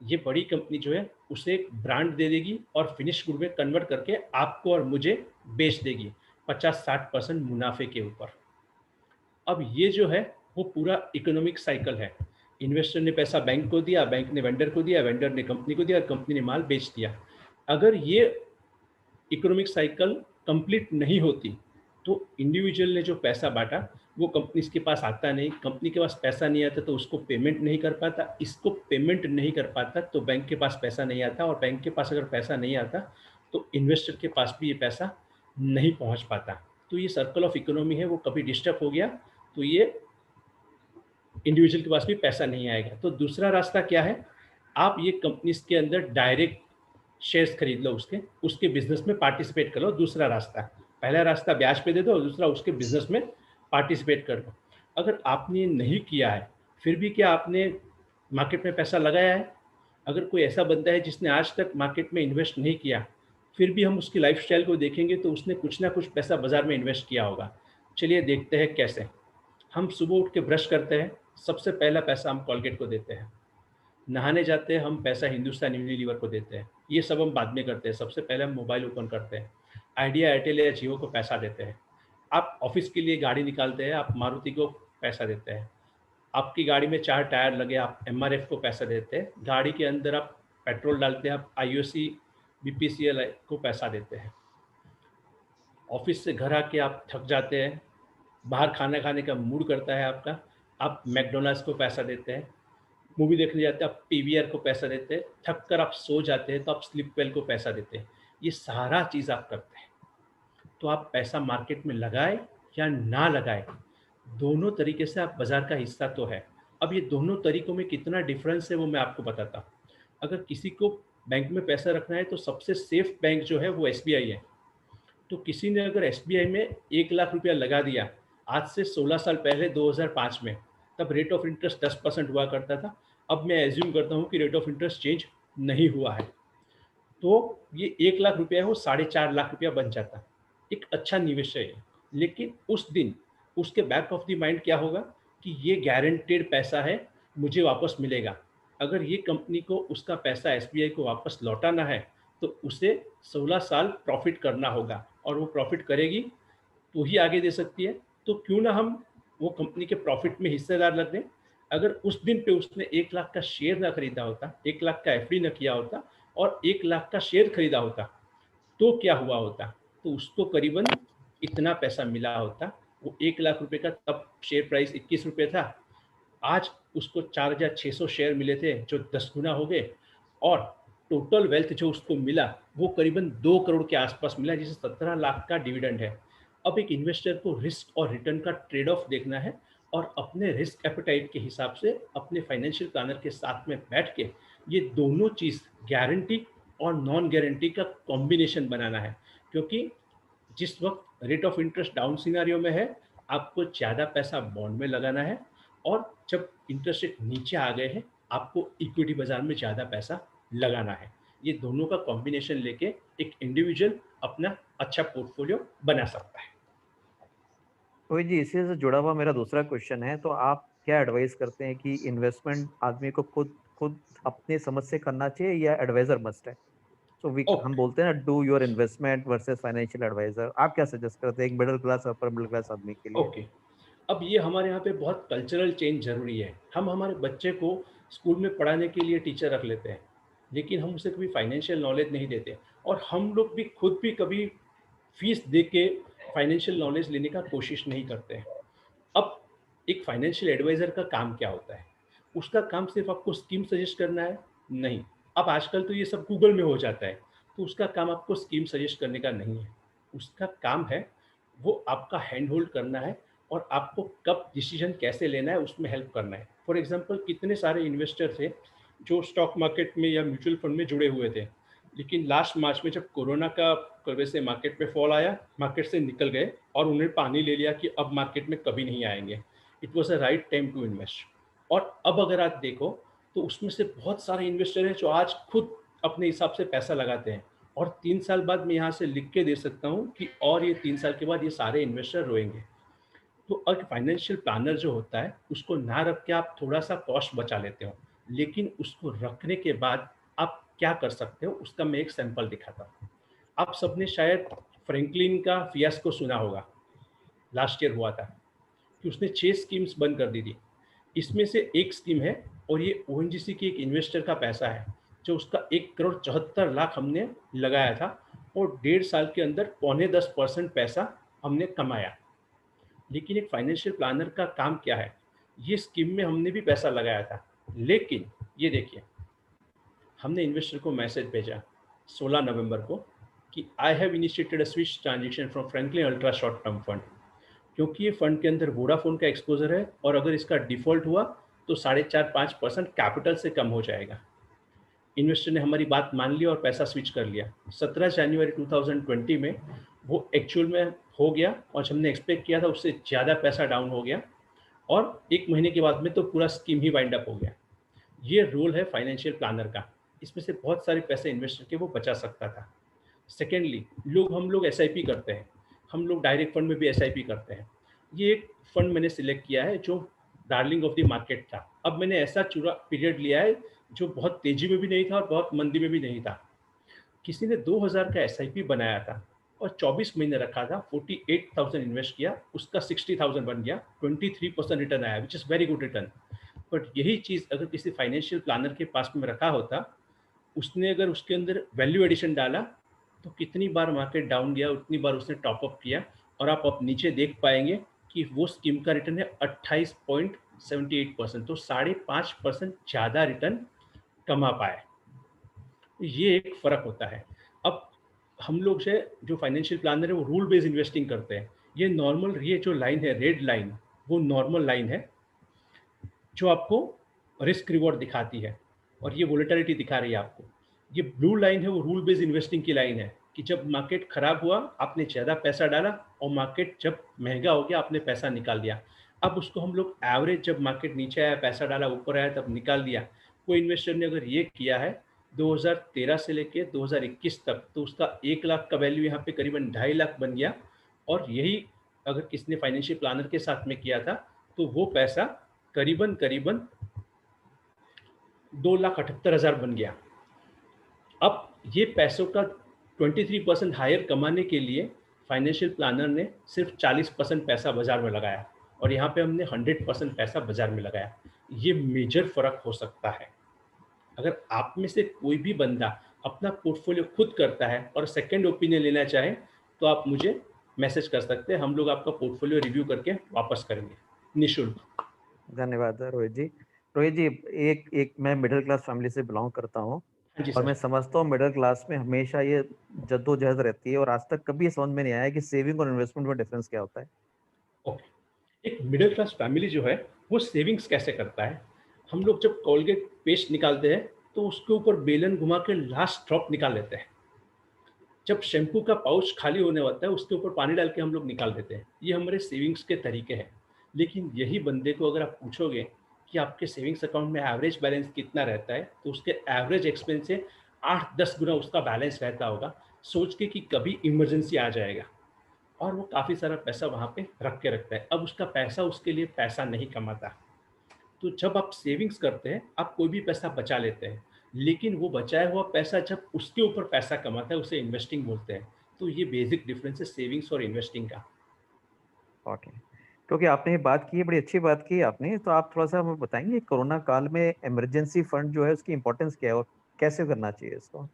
ये बड़ी कंपनी जो है उसे एक ब्रांड दे देगी और फिनिश गुड में कन्वर्ट करके आपको और मुझे बेच देगी 50-60% मुनाफे के ऊपर। अब ये जो है वो पूरा इकोनॉमिक साइकिल है। इन्वेस्टर ने पैसा बैंक को दिया, बैंक ने वेंडर को दिया, वेंडर ने कंपनी को दिया, कंपनी ने माल बेच दिया। अगर ये इकोनॉमिक साइकिल कंप्लीट नहीं होती तो इंडिविजुअल ने जो पैसा बांटा वो कंपनी के पास आता नहीं, कंपनी के पास पैसा नहीं आता तो उसको पेमेंट नहीं कर पाता, इसको पेमेंट नहीं कर पाता तो बैंक के पास पैसा नहीं आता, और बैंक के पास अगर पैसा नहीं आता तो इन्वेस्टर के पास भी ये पैसा नहीं पहुंच पाता। तो ये सर्कल ऑफ इकोनॉमी है, वो कभी डिस्टर्ब हो गया तो ये इंडिविजुअल के पास भी पैसा नहीं आएगा। तो दूसरा रास्ता क्या है, आप ये कंपनीज के अंदर डायरेक्ट शेयर्स खरीद लो, उसके बिजनेस में पार्टिसिपेट कर लो। दूसरा रास्ता, पहला रास्ता ब्याज पे दे दो, दूसरा उसके बिजनेस में पार्टिसिपेट कर लो। अगर आपने ये नहीं किया है, फिर भी क्या आपने मार्केट में पैसा लगाया है? अगर कोई ऐसा बंदा है जिसने आज तक मार्केट में इन्वेस्ट नहीं किया, फिर भी हम उसकी लाइफस्टाइल को देखेंगे तो उसने कुछ ना कुछ पैसा बाजार में इन्वेस्ट किया होगा। चलिए देखते हैं कैसे। हम सुबह उठ के ब्रश करते हैं, सबसे पहला पैसा हम कॉलगेट को देते हैं। नहाने जाते हैं, हम पैसा हिंदुस्तान यूनिलीवर को देते हैं। ये सब हम बाद में करते हैं, सबसे पहले हम मोबाइल ओपन करते हैं, आइडिया, एयरटेल या जियो को पैसा देते हैं। आप ऑफिस के लिए गाड़ी निकालते हैं, आप मारुति को पैसा देते हैं। आपकी गाड़ी में 4 टायर लगे, आप एमआरएफ को पैसा देते हैं। गाड़ी के अंदर आप पेट्रोल डालते हैं, आप आईओसी बीपीसीएल को पैसा देते हैं। ऑफिस से घर आके आप थक जाते हैं, बाहर खाना खाने का मूड करता है आपका, आप मैकडोनल्ड्स को पैसा देते हैं। मूवी देखने जाते हैं, आप पीवीआर को पैसा देते हैं। थक कर आप सो जाते हैं तो आप स्लीप वेल को पैसा देते हैं। ये सारा चीज़ आप करते हैं। तो आप पैसा मार्केट में लगाए या ना लगाए, दोनों तरीके से आप बाजार का हिस्सा तो है। अब ये दोनों तरीकों में कितना डिफरेंस है वो मैं आपको बताता हूँ। अगर किसी को बैंक में पैसा रखना है तो सबसे सेफ बैंक जो है वो एसबीआई है। तो किसी ने अगर एसबीआई में 1 लाख रुपया लगा दिया आज से 16 साल पहले 2005 में, तब रेट ऑफ इंटरेस्ट 10% हुआ करता था। अब मैं एज्यूम करता हूँ कि रेट ऑफ इंटरेस्ट चेंज नहीं हुआ है, तो ये 1 लाख रुपया है वो 4.5 लाख रुपया बन जाता। एक अच्छा निवेश है। लेकिन उस दिन उसके बैक ऑफ द माइंड क्या होगा कि ये गारंटेड पैसा है, मुझे वापस मिलेगा। अगर ये कंपनी को उसका पैसा एसबीआई को वापस लौटाना है तो उसे 16 साल प्रॉफिट करना होगा, और वो प्रॉफिट करेगी तो ही आगे दे सकती है। तो क्यों ना हम वो कंपनी के प्रॉफिट में हिस्सेदार लग दें। अगर उस दिन पे उसने 1 लाख का शेयर ना खरीदा होता, 1 लाख का एफडी ना किया होता और 1 लाख का शेयर खरीदा होता, तो क्या हुआ होता? तो उसको करीबन इतना पैसा मिला होता। वो 1 लाख रुपए का तब शेयर प्राइस 21 रुपये था, आज उसको 4,600 शेयर मिले थे जो 10 गुना हो गए, और टोटल वेल्थ जो उसको मिला वो करीबन 2 करोड़ के आसपास मिला, जिसे 17 लाख का डिविडेंड है। अब एक इन्वेस्टर को रिस्क और रिटर्न का ट्रेड ऑफ देखना है, और अपने रिस्क एपेटाइट के हिसाब से अपने फाइनेंशियल प्लानर के साथ में बैठ के ये दोनों चीज़, गारंटी और नॉन गारंटी का कॉम्बिनेशन बनाना है। क्योंकि जिस वक्त rate of interest down scenario में है, आपको ज़्यादा पैसा बॉन्ड में लगाना है, और जब इंटरेस्ट रेट नीचे आ गए हैं आपको इक्विटी बाजार में ज़्यादा पैसा लगाना है। ये दोनों का कॉम्बिनेशन लेके एक इंडिविजुअल अपना अच्छा पोर्टफोलियो बना सकता है। रोहित जी, इसी से जुड़ा हुआ मेरा दूसरा क्वेश्चन है, तो आप क्या एडवाइस करते हैं कि इन्वेस्टमेंट आदमी को खुद खुद अपने समझ से करना चाहिए या एडवाइजर मस्ट है? सो हम ओके बोलते हैं ना, do your investment versus financial advisor. आप क्या सजेस्ट करते हैं एक middle class, upper middle class आदमी के लिए? ओके। अब ये हमारे यहाँ पे बहुत कल्चरल चेंज ज़रूरी है। हम हमारे बच्चे को स्कूल में पढ़ाने के लिए टीचर रख लेते हैं, लेकिन हम उसे कभी फाइनेंशियल नॉलेज नहीं देते, और हम लोग भी खुद भी कभी फीस दे के फाइनेंशियल नॉलेज लेने का कोशिश नहीं करते हैं। अब एक फाइनेंशियल एडवाइज़र का काम क्या होता है? उसका काम सिर्फ आपको स्कीम सजेस्ट करना है? नहीं। अब आजकल तो ये सब गूगल में हो जाता है, तो उसका काम आपको स्कीम सजेस्ट करने का नहीं है। उसका काम है वो आपका हैंड होल्ड करना है, और आपको कब डिसीजन कैसे लेना है उसमें हेल्प करना है। फॉर एग्जांपल, कितने सारे इन्वेस्टर थे जो स्टॉक मार्केट में या म्यूचुअल फंड में जुड़े हुए थे, लेकिन लास्ट मार्च में जब कोरोना का वजह से मार्केट में फॉल आया, मार्केट से निकल गए और उन्हें पानी ले लिया कि अब मार्केट में कभी नहीं आएंगे। It was a right time to invest. और अब अगर आप देखो तो उसमें से बहुत सारे इन्वेस्टर हैं जो आज खुद अपने हिसाब से पैसा लगाते हैं, और 3 साल बाद मैं यहाँ से लिख के दे सकता हूँ कि और ये 3 साल के बाद ये सारे इन्वेस्टर रोएंगे। तो एक फाइनेंशियल प्लानर जो होता है उसको ना रख के आप थोड़ा सा कॉस्ट बचा लेते हो, लेकिन उसको रखने के बाद आप क्या कर सकते हो उसका मैं एक सैंपल दिखाता हूँ। आप सबने शायद फ्रैंकलिन का फियास्को सुना होगा, लास्ट ईयर हुआ था कि उसने 6 स्कीम्स बंद कर दी थी। इसमें से एक स्कीम है, और ये ओएनजीसी के एक इन्वेस्टर का पैसा है, जो उसका 1,74,00,000 हमने लगाया था, और 1.5 साल के अंदर 9.5% पैसा हमने कमाया। लेकिन एक फाइनेंशियल प्लानर का काम क्या है, ये स्कीम में हमने भी पैसा लगाया था, लेकिन ये देखिए हमने इन्वेस्टर को मैसेज भेजा 16 नवंबर को कि I have initiated a switch transaction from Franklin ultra short term fund, क्योंकि ये फंड के अंदर वोडाफोन का एक्सपोजर है और अगर इसका डिफॉल्ट हुआ तो 4.5-5% कैपिटल से कम हो जाएगा। इन्वेस्टर ने हमारी बात मान ली और पैसा स्विच कर लिया। 17 जनवरी 2020 में वो एक्चुअल में हो गया और हमने एक्सपेक्ट किया था उससे ज़्यादा पैसा डाउन हो गया और एक महीने के बाद में तो पूरा स्कीम ही वाइंड अप हो गया। ये रोल है फाइनेंशियल प्लानर का, इसमें से बहुत सारे पैसे इन्वेस्टर के वो बचा सकता था। सेकेंडली, हम लोग एसआईपी करते हैं, हम लोग डायरेक्ट फंड में भी एसआईपी करते हैं। ये एक फंड मैंने सिलेक्ट किया है जो डार्लिंग ऑफ द मार्केट था। अब मैंने ऐसा चूरा पीरियड लिया है जो बहुत तेजी में भी नहीं था और बहुत मंदी में भी नहीं था। किसी ने 2000 का एसआईपी बनाया था और 24 महीने रखा था, 48,000 इन्वेस्ट किया, उसका 60,000 बन गया, 23% रिटर्न आया, which is very good return. But यही चीज़ अगर किसी फाइनेंशियल प्लानर के पास में रखा होता, उसने अगर उसके अंदर वैल्यू एडिशन डाला तो कितनी बार मार्केट डाउन गया उतनी बार उसने टॉप अप किया और आप अब नीचे देख पाएंगे कि वो स्कीम का रिटर्न है 28.78%, तो 5.5% ज़्यादा रिटर्न कमा पाए। ये एक फ़र्क होता है। अब हम लोग से जो फाइनेंशियल प्लानर है वो रूल बेस्ड इन्वेस्टिंग करते हैं। ये नॉर्मल, ये जो लाइन है रेड लाइन, वो नॉर्मल लाइन है जो आपको रिस्क रिवॉर्ड दिखाती है और ये वोलेटिलिटी दिखा रही है आपको। ये ब्लू लाइन है वो रूल बेस्ड इन्वेस्टिंग की लाइन है कि जब मार्केट खराब हुआ आपने ज़्यादा पैसा डाला और मार्केट जब महंगा हो गया आपने पैसा निकाल दिया। अब उसको हम लोग एवरेज, जब मार्केट नीचे आया पैसा डाला ऊपर आया तब निकाल दिया। कोई इन्वेस्टर ने अगर ये किया है 2013 से लेके 2021 तक तो उसका 1 लाख का वैल्यू यहाँ पे करीबन 2.5 लाख बन गया। और यही अगर किसने फाइनेंशियल प्लानर के साथ में किया था तो वो पैसा करीबन 2,78,000 बन गया। अब ये पैसों का 23% हायर कमाने के लिए फाइनेंशियल प्लानर ने सिर्फ 40% पैसा बाजार में लगाया और यहाँ पे हमने 100% पैसा बाजार में लगाया। ये मेजर फर्क हो सकता है। अगर आप में से कोई भी बंदा अपना पोर्टफोलियो खुद करता है और सेकंड ओपिनियन लेना चाहे तो आप मुझे मैसेज कर सकते हैं, हम लोग आपका पोर्टफोलियो रिव्यू करके वापस करेंगे निःशुल्क। धन्यवाद रोहित जी। रोहित जी, एक एक मैं मिडिल क्लास फैमिली से बिलोंग करता हूँ हाँ जी और सर। मैं समझता हूँ मिडिल क्लास में हमेशा ये जद्दोजहद रहती है और आज तक कभी ये समझ में नहीं आया कि सेविंग और इन्वेस्टमेंट में डिफरेंस क्या होता है। ओके, एक मिडिल क्लास फैमिली जो है वो सेविंग्स कैसे करता है। हम लोग जब कोलगेट पेस्ट निकालते हैं तो उसके ऊपर बेलन घुमा के लास्ट ड्रॉप निकाल लेते हैं। जब शैम्पू का पाउच खाली होने होता है उसके ऊपर पानी डाल के हम लोग निकाल देते हैं। ये हमारे सेविंग्स के तरीके हैं। लेकिन यही बंदे को अगर आप पूछोगे कि आपके सेविंग्स अकाउंट में एवरेज बैलेंस कितना रहता है तो उसके एवरेज एक्सपेंस से 8-10 गुना उसका बैलेंस रहता होगा, सोच के कि कभी इमरजेंसी आ जाएगा। और वो काफ़ी सारा पैसा वहाँ पे रख के रखता है। अब उसका पैसा उसके लिए पैसा नहीं कमाता। तो जब आप सेविंग्स करते हैं आप कोई भी पैसा बचा लेते हैं, लेकिन वो बचाया हुआ पैसा जब उसके ऊपर पैसा कमाता है उसे इन्वेस्टिंग बोलते हैं। तो ये बेसिक डिफरेंस है सेविंग्स और इन्वेस्टिंग का। ओके, क्योंकि आपने ये बात की है, बड़ी अच्छी बात की आपने, तो आप थोड़ा सा हमें बताएंगे कोरोना काल में इमरजेंसी फंड जो है उसकी इंपॉर्टेंस क्या है और कैसे करना चाहिए इसको।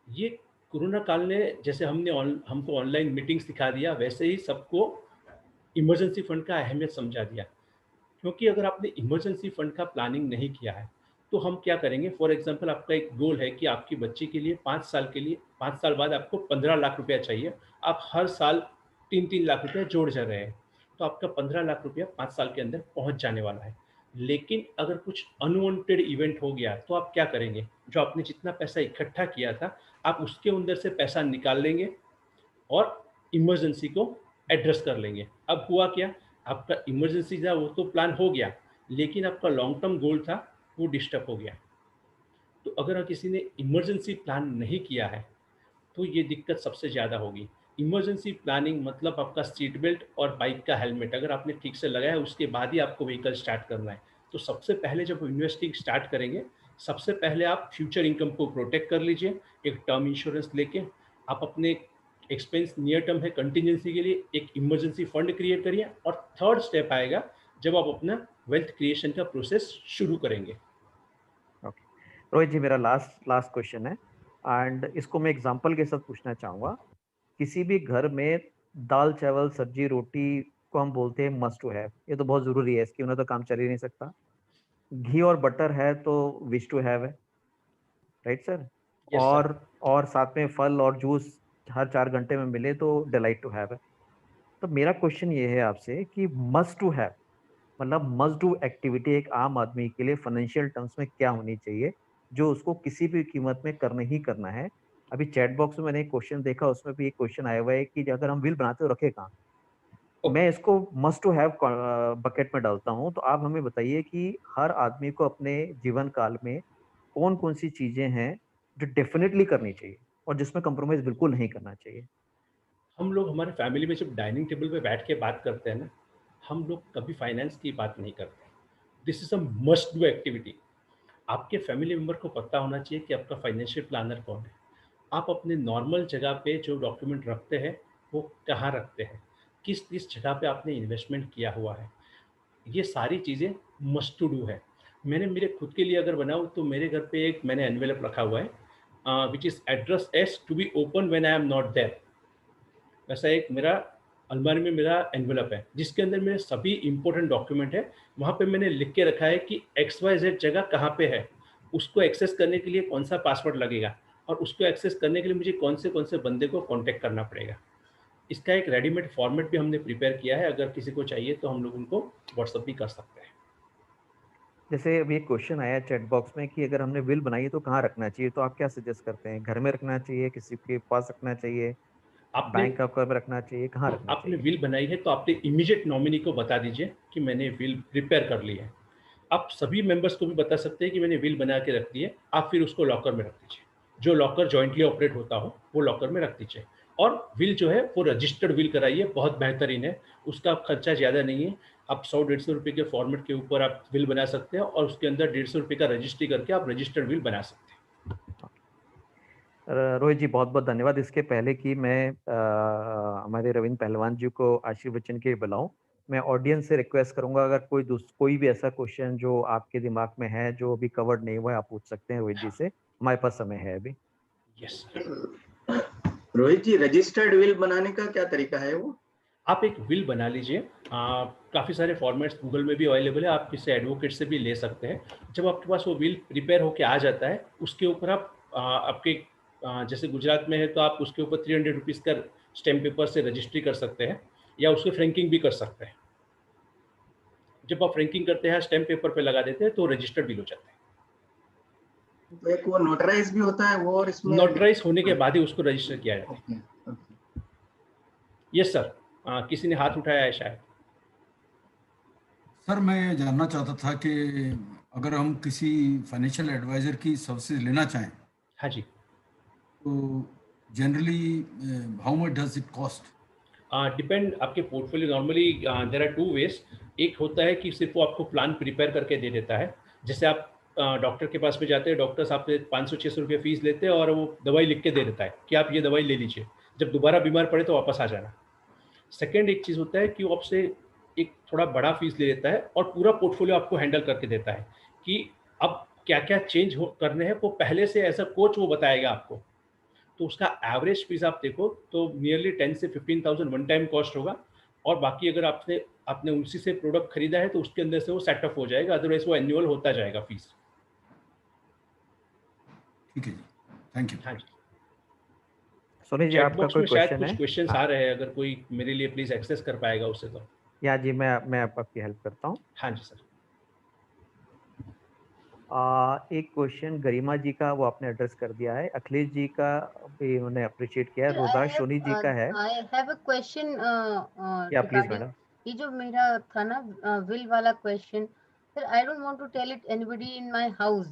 ये कोरोना काल ने जैसे हमको ऑनलाइन मीटिंग सिखा दिया वैसे ही सबको इमरजेंसी फंड का अहमियत समझा दिया। क्योंकि अगर आपने इमरजेंसी फंड का प्लानिंग नहीं किया है तो हम क्या करेंगे। फॉर एग्जांपल आपका एक गोल है कि आपकी बच्ची के लिए 5 साल के लिए 5 साल बाद आपको 15 लाख रुपया चाहिए। आप हर साल 3-3 लाख रुपया जोड़ जा रहे हैं तो आपका 15 लाख रुपया 5 साल के अंदर पहुंच जाने वाला है। लेकिन अगर कुछ अनवांटेड इवेंट हो गया तो आप क्या करेंगे, जो आपने जितना पैसा इकट्ठा किया था आप उसके अंदर से पैसा निकाल लेंगे और इमरजेंसी को एड्रेस कर लेंगे। अब हुआ क्या, आपका इमरजेंसी था वो तो प्लान हो गया, लेकिन आपका लॉन्ग टर्म गोल था वो डिस्टर्ब हो गया। तो अगर किसी ने इमरजेंसी प्लान नहीं किया है तो ये दिक्कत सबसे ज़्यादा होगी। इमरजेंसी प्लानिंग मतलब आपका सीट बेल्ट और बाइक का हेलमेट अगर आपने ठीक से लगाया है उसके बाद ही आपको व्हीकल स्टार्ट करना है। तो सबसे पहले जब इन्वेस्टिंग स्टार्ट करेंगे सबसे पहले आप फ्यूचर इनकम को प्रोटेक्ट कर लीजिए एक टर्म इंश्योरेंस लेके। आप अपने एक्सपेंस नियर टर्म है कंटिजेंसी के लिए एक इमरजेंसी फंड क्रिएट करिए और थर्ड स्टेप आएगा जब आप अपना वेल्थ क्रिएशन का प्रोसेस शुरू करेंगे। ओके रोहित जी, मेरा लास्ट लास्ट क्वेश्चन है एंड इसको मैं एग्जांपल के साथ पूछना चाहूंगा। किसी भी घर में दाल चावल सब्जी रोटी को हम बोलते हैं मस्ट टू हैव, ये तो बहुत जरूरी है, इसके बिना तो काम चल ही नहीं सकता। घी और बटर है तो विश टू हैव है, राइट सर? Yes sir. और साथ में फल और जूस हर 4 घंटे में मिले तो डिलाइट टू हैव है। तो मेरा क्वेश्चन ये है आपसे कि मस्ट टू हैव मतलब मस्ट डू एक्टिविटी एक आम आदमी के लिए फाइनेंशियल टर्म्स में क्या होनी चाहिए, जो उसको किसी भी कीमत में करना ही करना है? अभी चैट बॉक्स में मैंने एक क्वेश्चन देखा, उसमें भी एक क्वेश्चन आया हुआ है कि अगर हम विल बनाते तो रखे कहाँ। मैं इसको मस्ट टू हैव बकेट में डालता हूँ। तो आप हमें बताइए कि हर आदमी को अपने जीवन काल में कौन कौन सी चीजें हैं जो डेफिनेटली करनी चाहिए और जिसमें कंप्रोमाइज बिल्कुल नहीं करना चाहिए। हम लोग हमारे फैमिली में जब डाइनिंग टेबल पे बैठ के बात करते हैं ना, हम लोग कभी फाइनेंस की बात नहीं करते। This is a must do activity. आपके फैमिली मेंबर को पता होना चाहिए कि आपका फाइनेंशियल प्लानर कौन है। आप अपने नॉर्मल जगह पे जो डॉक्यूमेंट रखते हैं वो कहाँ रखते हैं, किस किस जगह पे आपने इन्वेस्टमेंट किया हुआ है, ये सारी चीज़ें मस्ट टू डू है। मैंने मेरे खुद के लिए अगर बनाऊँ तो मेरे घर पे एक मैंने एनवेलप रखा हुआ है which is address as to be open when I am not there. वैसा एक मेरा अलमारी में मेरा एनवेलप है जिसके अंदर मेरे सभी इंपॉर्टेंट डॉक्यूमेंट है। वहाँ पे मैंने लिख के रखा है कि XYZ जगह कहाँ पे है, उसको एक्सेस करने के लिए कौन सा पासवर्ड लगेगा और उसको एक्सेस करने के लिए मुझे कौन से बंदे को कांटेक्ट करना पड़ेगा। इसका एक रेडीमेड फॉर्मेट भी हमने प्रिपेयर किया है, अगर किसी को चाहिए तो हम लोग उनको व्हाट्सअप भी कर सकते हैं। जैसे अभी एक क्वेश्चन आया चैट बॉक्स में कि अगर हमने विल बनाई है तो कहाँ रखना चाहिए, तो आप क्या सजेस्ट करते हैं? घर में रखना चाहिए, किसी के पास रखना चाहिए, आपने बैंक अकाउंट में रखना चाहिए, कहाँ रखना आपने चाहिए? विल बनाई है तो आपने इमीडिएट नॉमिनी को बता दीजिए कि मैंने विल प्रिपेयर कर ली है। आप सभी मेंबर्स को भी बता सकते हैं कि मैंने विल बना के रख दी है। आप फिर उसको लॉकर में रख दीजिए, जो लॉकर जॉइंटली ऑपरेट होता हो वो लॉकर में रख दीजिए। और विल जो है वो रजिस्टर्ड विल कराइए, बहुत बेहतरीन है, उसका खर्चा ज़्यादा नहीं है। आप 100-150 रुपये के फॉर्मेट के ऊपर आप विल बना सकते हैं और उसके अंदर 150 रुपये का रजिस्ट्री करके आप रजिस्टर्ड विल बना सकते हैं। रोहित जी बहुत बहुत धन्यवाद। इसके पहले कि मैं हमारे रविंद्र पहलवान जी को आशीर्वचन के लिए बुलाऊं, मैं ऑडियंस से रिक्वेस्ट करूंगा, अगर कोई भी ऐसा क्वेश्चन जो आपके दिमाग में है जो अभी कवर्ड नहीं हुआ है, आप पूछ सकते हैं रोहित जी से, हमारे पास समय है अभी। Yes Rohit ji, registered will बनाने का क्या तरीका है वो? आप एक विल बना लीजिए। काफ़ी सारे फॉर्मेट्स गूगल में भी अवेलेबल है, आप किसी एडवोकेट से भी ले सकते हैं। जब आपके पास वो विल प्रिपेयर होके आ जाता है, उसके ऊपर आप आपके जैसे गुजरात में है तो आप उसके ऊपर 300 रुपीज़ का स्टैम्प पेपर से रजिस्ट्री कर सकते हैं या उसकी फ्रैंकिंग भी कर सकते हैं। जब आप फ्रैंकिंग करते हैं, स्टैम्प पेपर पे लगा देते हैं तो रजिस्टर्ड विल हो जाता है। तो एक वो नोटराइज भी होता है वो, और इसमें नोटराइज होने के बाद ही उसको रजिस्टर किया जाता है। Okay, okay. यस सर, किसी ने हाथ उठाया है शायद। सर मैं ये जानना चाहता था कि अगर हम किसी फाइनेंशियल एडवाइजर की सर्विसेज लेना चाहें हाँ जी, तो generally how much does it cost? Depend आपके portfolio. Normally there are 2 ways. एक होता है कि सिर्फ वो आपको प्लान प्रिपेयर करके दे देता है। जैसे आप डॉक्टर के पास में जाते हैं, डॉक्टर्स आपसे 500-600 रुपये फीस लेते हैं और वो दवाई लिख के दे देता है कि आप ये दवाई ले लीजिए, जब दोबारा बीमार पड़े तो वापस आ जाना। सेकेंड एक चीज़ होता है कि वो आपसे एक थोड़ा बड़ा फीस ले लेता है और पूरा पोर्टफोलियो आपको हैंडल करके देता है कि अब क्या क्या चेंज करने हैं, वो पहले से एज अ कोच वो बताएगा आपको। तो उसका एवरेज फीस आप देखो तो नियरली 10 से 15,000 वन टाइम कॉस्ट होगा। और बाकी अगर आपने आपने उसी से प्रोडक्ट खरीदा है तो उसके अंदर से वो सेटअप हो जाएगा, अदरवाइज वो एनुअल होता जाएगा फीस। ठीक है जी, थैंक यू। हाँ जी, सोनी जी चैट आपका बॉक्स कोई में शायद क्वेश्चन कुछ है? क्वेश्चंस आ रहे हैं, अगर कोई मेरे लिए प्लीज एक्सेस कर पाएगा उससे तो। या जी मैं आपकी हेल्प करता हूँ। हाँ जी सर। एक क्वेश्चन गरिमा जी का वो आपने एड्रेस कर दिया है, अखिलेश जी का भी उन्होंने अप्रिशिएट किया है, रुदा सोनी जी का है। आई हैव अ क्वेश्चन या प्लीज रिगार्डिंग मैडम। ये जो मेरा था ना विल वाला question. Sir I don't want to tell it anybody in my house,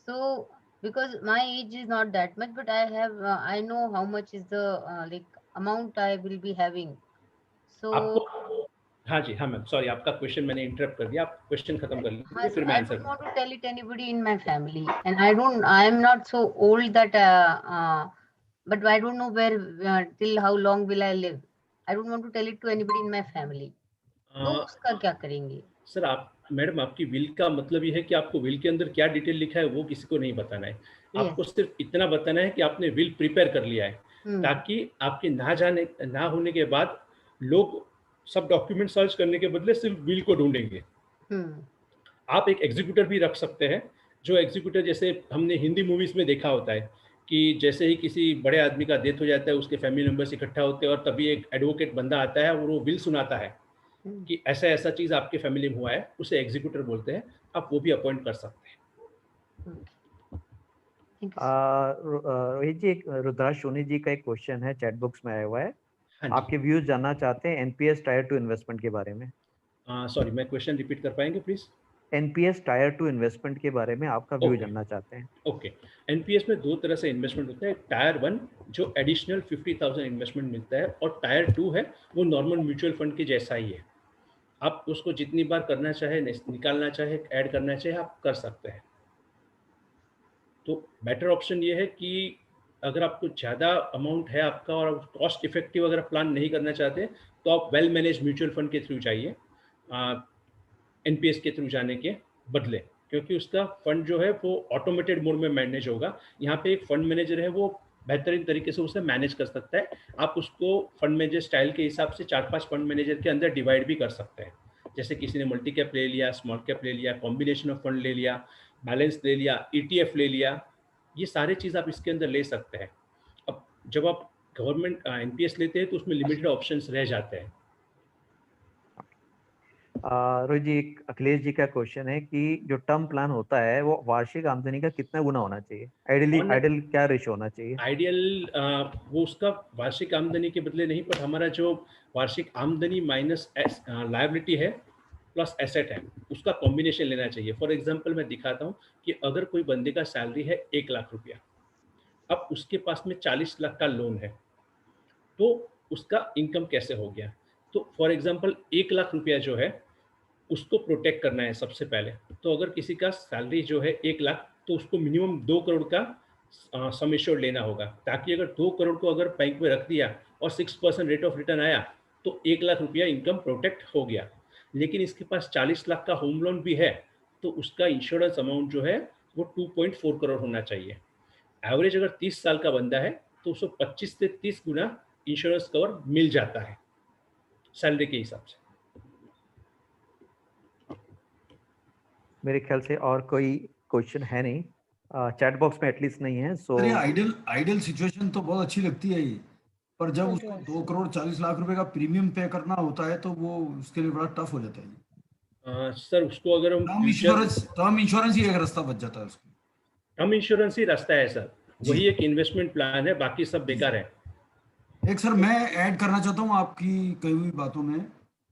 so because my age is not that much, but I have I know how much is the like amount I will be having, so आपको हाँ जी, हाँ ma'am, sorry आपका question मैंने interrupt कर दिया, आप question खत्म कर लीजिए so फिर मैं I आंसर don't want दूंगा। to tell it anybody in my family, and I am not so old that but I don't know where till how long will I live. I don't want to tell it to anybody in my family. तो उसका क्या करेंगे? Sir आप madam, आपकी will का मतलब ये है कि आपको विल के अंदर क्या डिटेल लिखा है वो किसी को नहीं बताना है। आपको सिर्फ इतना बताना है कि आपने विल प्रिपेयर कर लिया है, ताकि आपके ना होने के बाद लोग सब डॉक्यूमेंट सर्च करने के बदले सिर्फ विल को ढूंढेंगे। आप एक एग्जीक्यूटर भी रख सकते हैं, जो एग्जीक्यूटर जैसे हमने हिंदी मूवीज में देखा होता है कि जैसे ही किसी बड़े आदमी का डेथ हो जाता है, उसके फैमिली मेंबर्स इकट्ठा होते हैं और तभी एक एडवोकेट बंदा आता है और वो विल सुनाता है कि ऐसा ऐसा चीज़ आपके फैमिली में हुआ है, उसे एग्जीक्यूटर बोलते हैं। आप वो भी अपॉइंट कर सकते हैं। रोहित जी, एक रुद्राक्ष सोनी जी का एक क्वेश्चन है, चैट बॉक्स में आया हुआ है। हाँ आपके व्यूज जानना चाहते हैं एनपीएस टायर 2 इन्वेस्टमेंट के बारे में। सॉरी, मैं क्वेश्चन रिपीट कर पाएंगे प्लीज? एनपीएस टायर 2 इन्वेस्टमेंट के बारे में आपका व्यू Okay. जानना चाहते हैं। ओके, एनपीएस में दो तरह से इन्वेस्टमेंट होता है। टायर 1 जो एडिशनल 50,000 इन्वेस्टमेंट मिलता है, और टायर 2 है वो नॉर्मल म्यूचुअल फंड के जैसा ही है। आप उसको जितनी बार करना चाहे, निकालना चाहे, ऐड करना चाहे, आप कर सकते हैं। तो बेटर ऑप्शन ये है कि अगर आपको ज़्यादा अमाउंट है आपका और कॉस्ट इफेक्टिव अगर प्लान नहीं करना चाहते, तो आप वेल मैनेज म्यूचुअल फंड के थ्रू जाइए, एनपीएस के थ्रू जाने के बदले, क्योंकि उसका फंड जो है वो ऑटोमेटेड मोड में मैनेज होगा। यहाँ पे एक फंड मैनेजर है, वो बेहतरीन तरीके से उसे मैनेज कर सकता है। आप उसको फंड मैनेजर स्टाइल के हिसाब से 4-5 फंड मैनेजर के अंदर डिवाइड भी कर सकते हैं। जैसे किसी ने मल्टी कैप ले लिया, स्मॉल कैप ले लिया, कॉम्बिनेशन ऑफ फंड ले लिया, बैलेंस ले लिया, ईटीएफ ले लिया, ये सारी चीज़ आप इसके अंदर ले सकते हैं। अब जब आप गवर्नमेंट एनपीएस लेते हैं तो उसमें लिमिटेड ऑप्शंस रह जाते हैं। रोहित जी, अखिलेश जी का क्वेश्चन है कि जो टर्म प्लान होता है वो वार्षिक आमदनी का कितना गुना होना चाहिए? आइडियल क्या रेशियो होना चाहिए? आइडियल वो उसका वार्षिक आमदनी के बदले नहीं, पर हमारा जो वार्षिक आमदनी माइनस लायबिलिटी है प्लस एसेट है, उसका कॉम्बिनेशन लेना चाहिए। फॉर एग्जांपल मैं दिखाता हूँ कि अगर कोई बंदे का सैलरी है 1 लाख रुपया, अब उसके पास में 40 लाख का लोन है, तो उसका इनकम कैसे हो गया? तो फॉर एग्जांपल 1 लाख रुपया जो है उसको प्रोटेक्ट करना है सबसे पहले। तो अगर किसी का सैलरी जो है 1 लाख, तो उसको मिनिमम 2 करोड़ का सम एश्योर्ड लेना होगा, ताकि अगर 2 करोड़ को अगर बैंक में रख दिया और 6% रेट ऑफ रिटर्न आया तो 1 लाख रुपया इनकम प्रोटेक्ट हो गया। लेकिन इसके पास 40 लाख का होम लोन भी है, तो उसका इंश्योरेंस अमाउंट जो है वो 2.4 करोड़ होना चाहिए। एवरेज अगर 30 साल का बंदा है तो उसको 25 से 30 गुना इंश्योरेंस कवर मिल जाता है सैलरी के हिसाब से। मेरे ख्याल से और कोई क्वेश्चन है नहीं, चैट बॉक्स में एटलीस्ट नहीं है। सो आइडियल सिचुएशन तो बहुत अच्छी लगती है ये, पर जब उसको 2 करोड़ 40 लाख रुपए का प्रीमियम पे करना होता है तो वो उसके लिए बड़ा टफ हो जाता है। सर उसको अगर हम टर्म इंश्योरेंस ही एक रास्ता बच जाता है उसको। टर्म इंश्योरेंस ही रास्ता है सर, वही एक इन्वेस्टमेंट प्लान है, बाकी सब बेकार है। एक सर मैं ऐड करना चाहता हूँ आपकी कही हुई बातों में,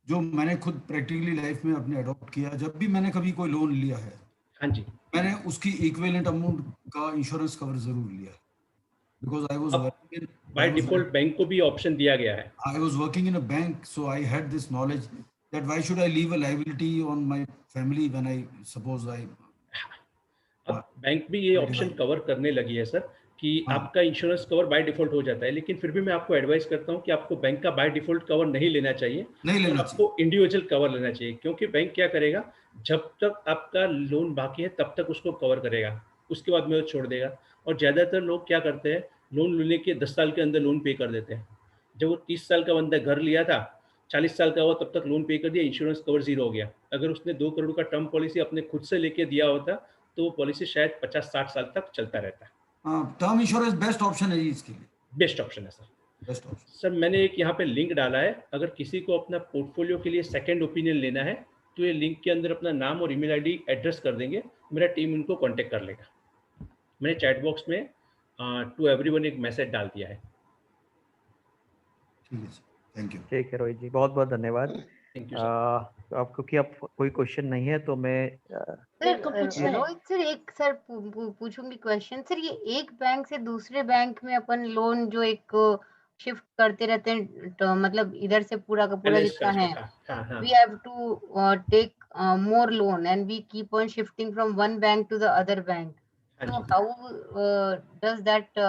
जो मैंने खुद प्रैक्टिकली लाइफ में अपने अडॉप्ट किया। जब भी मैंने कभी कोई लोन लिया है, हाँ जी, मैंने उसकी इक्विवेलेंट अमाउंट का इंश्योरेंस कवर जरूर लिया है, because I was working by default bank को भी ऑप्शन दिया गया है। I was working in a bank, so I had this knowledge that why should I leave a liability on my family when I suppose I अब bank भी ये option cover करने लगी है सर कि आपका इंश्योरेंस कवर बाय डिफॉल्ट हो जाता है। लेकिन फिर भी मैं आपको एडवाइस करता हूँ कि आपको बैंक का बाय डिफॉल्ट कवर नहीं लेना चाहिए, आपको इंडिविजुअल कवर लेना चाहिए। क्योंकि बैंक क्या करेगा, जब तक आपका लोन बाकी है तब तक उसको कवर करेगा, उसके बाद में वो छोड़ देगा। और ज़्यादातर लोग क्या करते हैं, लोन लेने के 10 साल के अंदर लोन पे कर देते हैं। जब वो 30 साल का बंदा घर लिया था, 40 साल का हुआ तब तक लोन पे कर दिया, इंश्योरेंस कवर जीरो हो गया। अगर उसने 2 करोड़ का टर्म पॉलिसी अपने खुद से लेके दिया होता तो वो पॉलिसी शायद 50-60 साल तक चलता रहता है। टर्म इंश्योरेंस बेस्ट ऑप्शन है इसके लिए, बेस्ट ऑप्शन है सर। Best option. सर मैंने एक यहाँ पे लिंक डाला है, अगर किसी को अपना पोर्टफोलियो के लिए सेकंड ओपिनियन लेना है तो ये लिंक के अंदर अपना नाम और ईमेल आईडी एड्रेस कर देंगे, मेरा टीम उनको कांटेक्ट कर लेगा। मैंने चैट बॉक्स में टू एवरीवन एक मैसेज डाल दिया है। ठीक है, थैंक यू। ठीक है रोहित जी, बहुत बहुत धन्यवाद। थैंक यू आपको कि अब कोई क्वेश्चन नहीं है तो मैं रोहित सर एक सर पूछूंगी क्वेश्चन। सर ये एक बैंक से दूसरे बैंक में अपन लोन जो एक शिफ्ट करते रहते हैं, तो मतलब इधर से पूरा का पूरा जितना है, we have to take more loan and we keep on shifting from one bank to the other bank. So how does that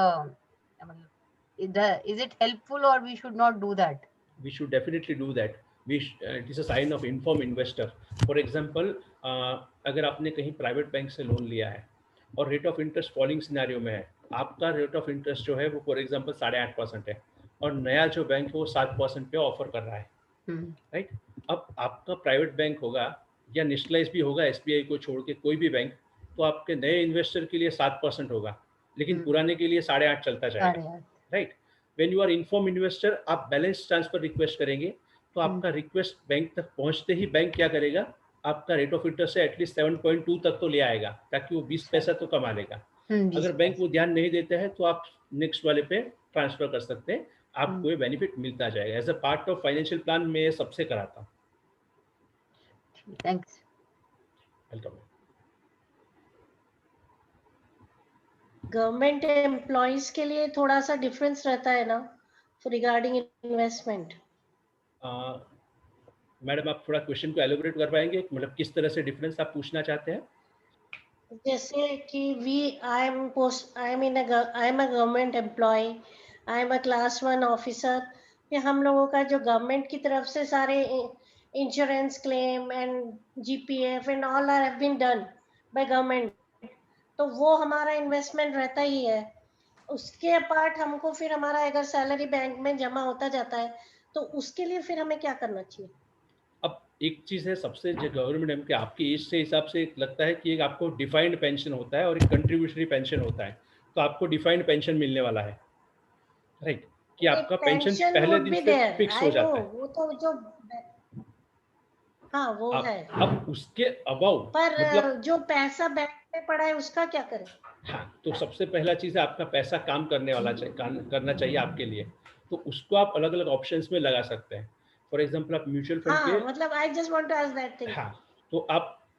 is it helpful or we should not do that? We should definitely do that. It is a sign of informed investor. For example, अगर आपने कहीं private bank से loan लिया है और rate of interest falling scenario में है, आपका रेट ऑफ इंटरेस्ट जो है वो फॉर एग्जांपल 8.5% है और नया जो बैंक है वो 7% पे ऑफर कर रहा है, राइट। अब आपका प्राइवेट बैंक होगा या नेशनलाइज भी होगा एसबीआई को छोड़ के कोई भी बैंक, तो आपके नए इन्वेस्टर के लिए 7% होगा, लेकिन पुराने के लिए 8.5 चलता जाएगा, right. When you are inform investor, आप बैलेंस ट्रांसफर रिक्वेस्ट करेंगे तो आपका रिक्वेस्ट बैंक तक पहुंचते ही बैंक क्या करेगा, आपका रेट ऑफ इंटरेस्ट से एटलीस्ट 7.2 तक तो ले आएगा, ताकि वो 20 पैसा तो कमा लेगा। अगर बैंक वो ध्यान नहीं देता है तो आप नेक्स्ट वाले पे ट्रांसफर कर सकते हैं, आपको ये बेनिफिट मिलता जाएगा। As a part of financial plan में ये सबसे कराता हूँ। थैंक्स। वेलकम। गवर्नमेंट एम्प्लॉइज के लिए थोड़ा सा डिफरेंस रहता है ना रिगार्डिंग इन्वेस्टमेंट? मैडम आप थोड़ा क्वेश्चन को एलोबरेट कर पाएंगे, मतलब किस तरह से डिफरेंस आप पूछना चाहते हैं? जैसे कि I am a government employee, I am a class 1 officer, ये हम लोगों का जो गवर्नमेंट की तरफ से सारे insurance claim and GPF and all are have been done by government, तो वो हमारा इन्वेस्टमेंट रहता ही है। उसके अपार्ट हमको फिर हमारा अगर सैलरी बैंक में जमा होता जाता है तो उसके लिए फिर हमें क्या करना चाहिए? अब एक चीज़ है, सबसे जो गवर्नमेंट एम के आपकी एज से हिसाब से लगता है कि एक आपको डिफाइंड पेंशन होता है और एक कंट्रीब्यूशनरी पेंशन होता है, तो आपको डिफाइंड पेंशन मिलने वाला है, राइट, कि आपका पेंशन पहले दिन से फिक्स हो जाता है। वो तो जो हाँ वो है, अब उसके अबाउ पर मतलब जो पैसा बैंक में पड़ा है उसका क्या करें? हाँ, तो सबसे पहला चीज़ है आपका पैसा काम करने वाला करना चाहिए आपके लिए, तो उसको आप अलग अलग ऑप्शंस में लगा सकते हैं। फॉर एग्जांपल आप म्यूचुअल फंड हाँ, के, मतलब I just want to ask that thing. हाँ, तो आप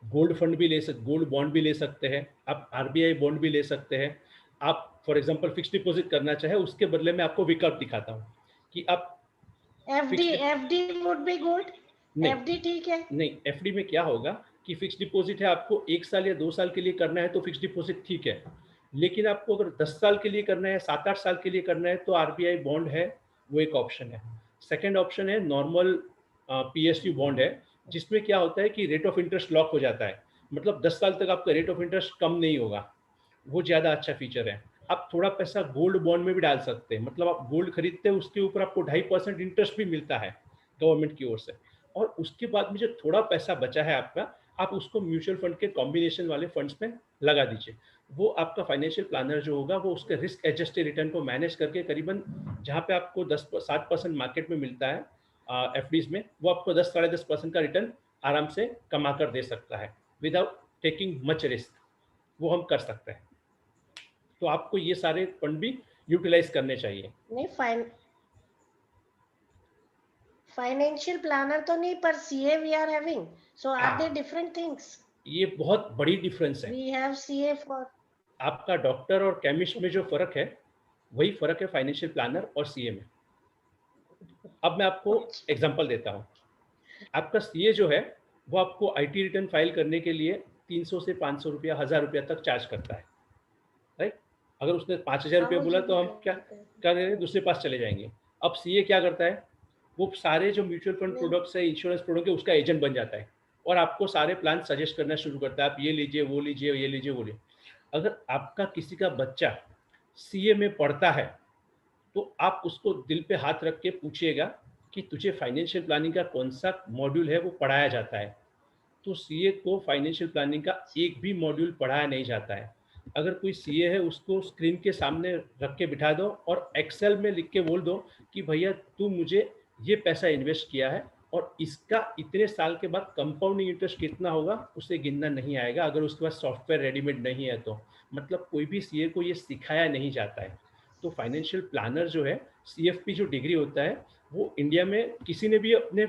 गोल्ड फंड भी ले सकते, गोल्ड बॉन्ड भी ले सकते हैं, आप आरबीआई बॉन्ड भी ले सकते हैं। आप फॉर एग्जांपल फिक्स डिपॉजिट करना चाहे, उसके बदले में आपको विकल्प दिखाता हूँ कि आप एफडी वुड बी गुड। नहीं, एफडी ठीक है? नहीं, एफडी में क्या होगा कि फिक्स डिपॉजिट है, आपको 1 साल या 2 साल के लिए करना है तो फिक्स डिपॉजिट ठीक है, लेकिन आपको अगर 10 साल के लिए करना है, 7-8 साल के लिए करना है, तो आरबीआई बॉन्ड है, वो एक ऑप्शन है। सेकेंड ऑप्शन है नॉर्मल पीएसयू बॉन्ड है, जिसमें क्या होता है कि रेट ऑफ इंटरेस्ट लॉक हो जाता है, मतलब 10 साल तक आपका रेट ऑफ इंटरेस्ट कम नहीं होगा, वो ज़्यादा अच्छा फीचर है। आप थोड़ा पैसा गोल्ड बॉन्ड में भी डाल सकते हैं, मतलब आप गोल्ड खरीदते हैं, उसके ऊपर आपको 2.5% इंटरेस्ट भी मिलता है गवर्नमेंट की ओर से, और उसके बाद में जो थोड़ा पैसा बचा है आपका, आप उसको म्यूचुअल फंड के कॉम्बिनेशन वाले फंड्स में लगा दीजिए। वो आपका फाइनेंशियल प्लानर जो होगा वो उसके रिस्क एडजस्टेड रिटर्न को मैनेज करके करीबन जहाँ पे आपको 7% मार्केट में मिलता है एफडीज में, वो आपको 10-10.5% का रिटर्न आराम से कमा कर दे सकता है विदाउट टेकिंग मच रिस्क, वो हम कर सकते हैं। तो आपको ये सारे फंड भी यूटिलाइज करने चाहिए। नहीं, फाइनेंशियल प्लानर तो नहीं, पर CA we are having, so are they different things? ये बहुत बड़ी डिफरेंस है। वी हैव सीए फॉर आपका डॉक्टर और केमिस्ट में जो फर्क है वही फर्क है फाइनेंशियल प्लानर और सीए में। अब मैं आपको एग्जांपल देता हूँ। आपका सीए जो है वो आपको आईटी रिटर्न फाइल करने के लिए 300 से 500 रुपया, 1000 रुपया तक चार्ज करता है, राइट। अगर उसने 5000 रुपया बोला तो हम क्या करेंगे, दूसरे पास चले जाएंगे। अब सीए क्या करता है, वो सारे जो म्यूचुअल फंड प्रोडक्ट्स है, इंश्योरेंस प्रोडक्ट है, उसका एजेंट बन जाता है और आपको सारे प्लान सजेस्ट करना शुरू करता है, आप ये लीजिए, वो लीजिए, ये लीजिए, वो लीजिए। अगर आपका किसी का बच्चा सीए में पढ़ता है तो आप उसको दिल पे हाथ रख के पूछिएगा कि तुझे फाइनेंशियल प्लानिंग का कौन सा मॉड्यूल है वो पढ़ाया जाता है, तो सीए को फाइनेंशियल प्लानिंग का एक भी मॉड्यूल पढ़ाया नहीं जाता है। अगर कोई सीए है उसको स्क्रीन के सामने रख के बिठा दो और एक्सेल में लिख के बोल दो कि भैया तू मुझे ये पैसा इन्वेस्ट किया है और इसका इतने साल के बाद कंपाउंडिंग इंटरेस्ट कितना होगा, उसे गिनना नहीं आएगा अगर उसके पास सॉफ्टवेयर रेडीमेड नहीं है तो। मतलब कोई भी सीए को ये सिखाया नहीं जाता है। तो फाइनेंशियल प्लानर जो है, सीएफपी जो डिग्री होता है, वो इंडिया में किसी ने भी अपने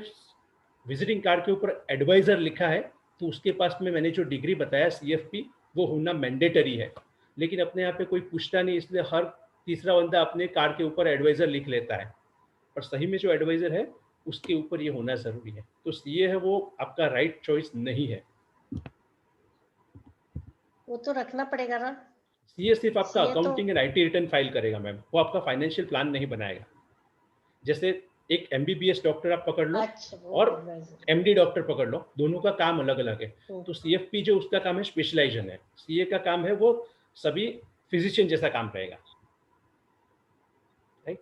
विजिटिंग कार्ड के ऊपर एडवाइजर लिखा है तो उसके पास में मैंने जो डिग्री बताया सीएफपी, वो होना मैंडेटरी है। लेकिन अपने यहाँ पे कोई पूछता नहीं, इसलिए हर तीसरा बंदा अपने कार्ड के ऊपर एडवाइजर लिख लेता है, पर सही में जो एडवाइजर है उसके ऊपर ये होना जरूरी है। तो सीए है वो आपका राइट चॉइस नहीं है। वो तो रखना पड़ेगा ना। सीए सिर्फ आपका अकाउंटिंग तो एंड आईटी रिटर्न फाइल करेगा मैम, वो आपका फाइनेंशियल प्लान नहीं बनाएगा। जैसे एक एमबीबीएस डॉक्टर आप पकड़ लो और एमडी डॉक्टर पकड़ लो, दोनों का काम अलग अलग है। तो सीएफपी जो उसका काम है स्पेशलाइजेशन है, सीए का काम है वो सभी फिजिशियन जैसा काम रहेगा, राइट।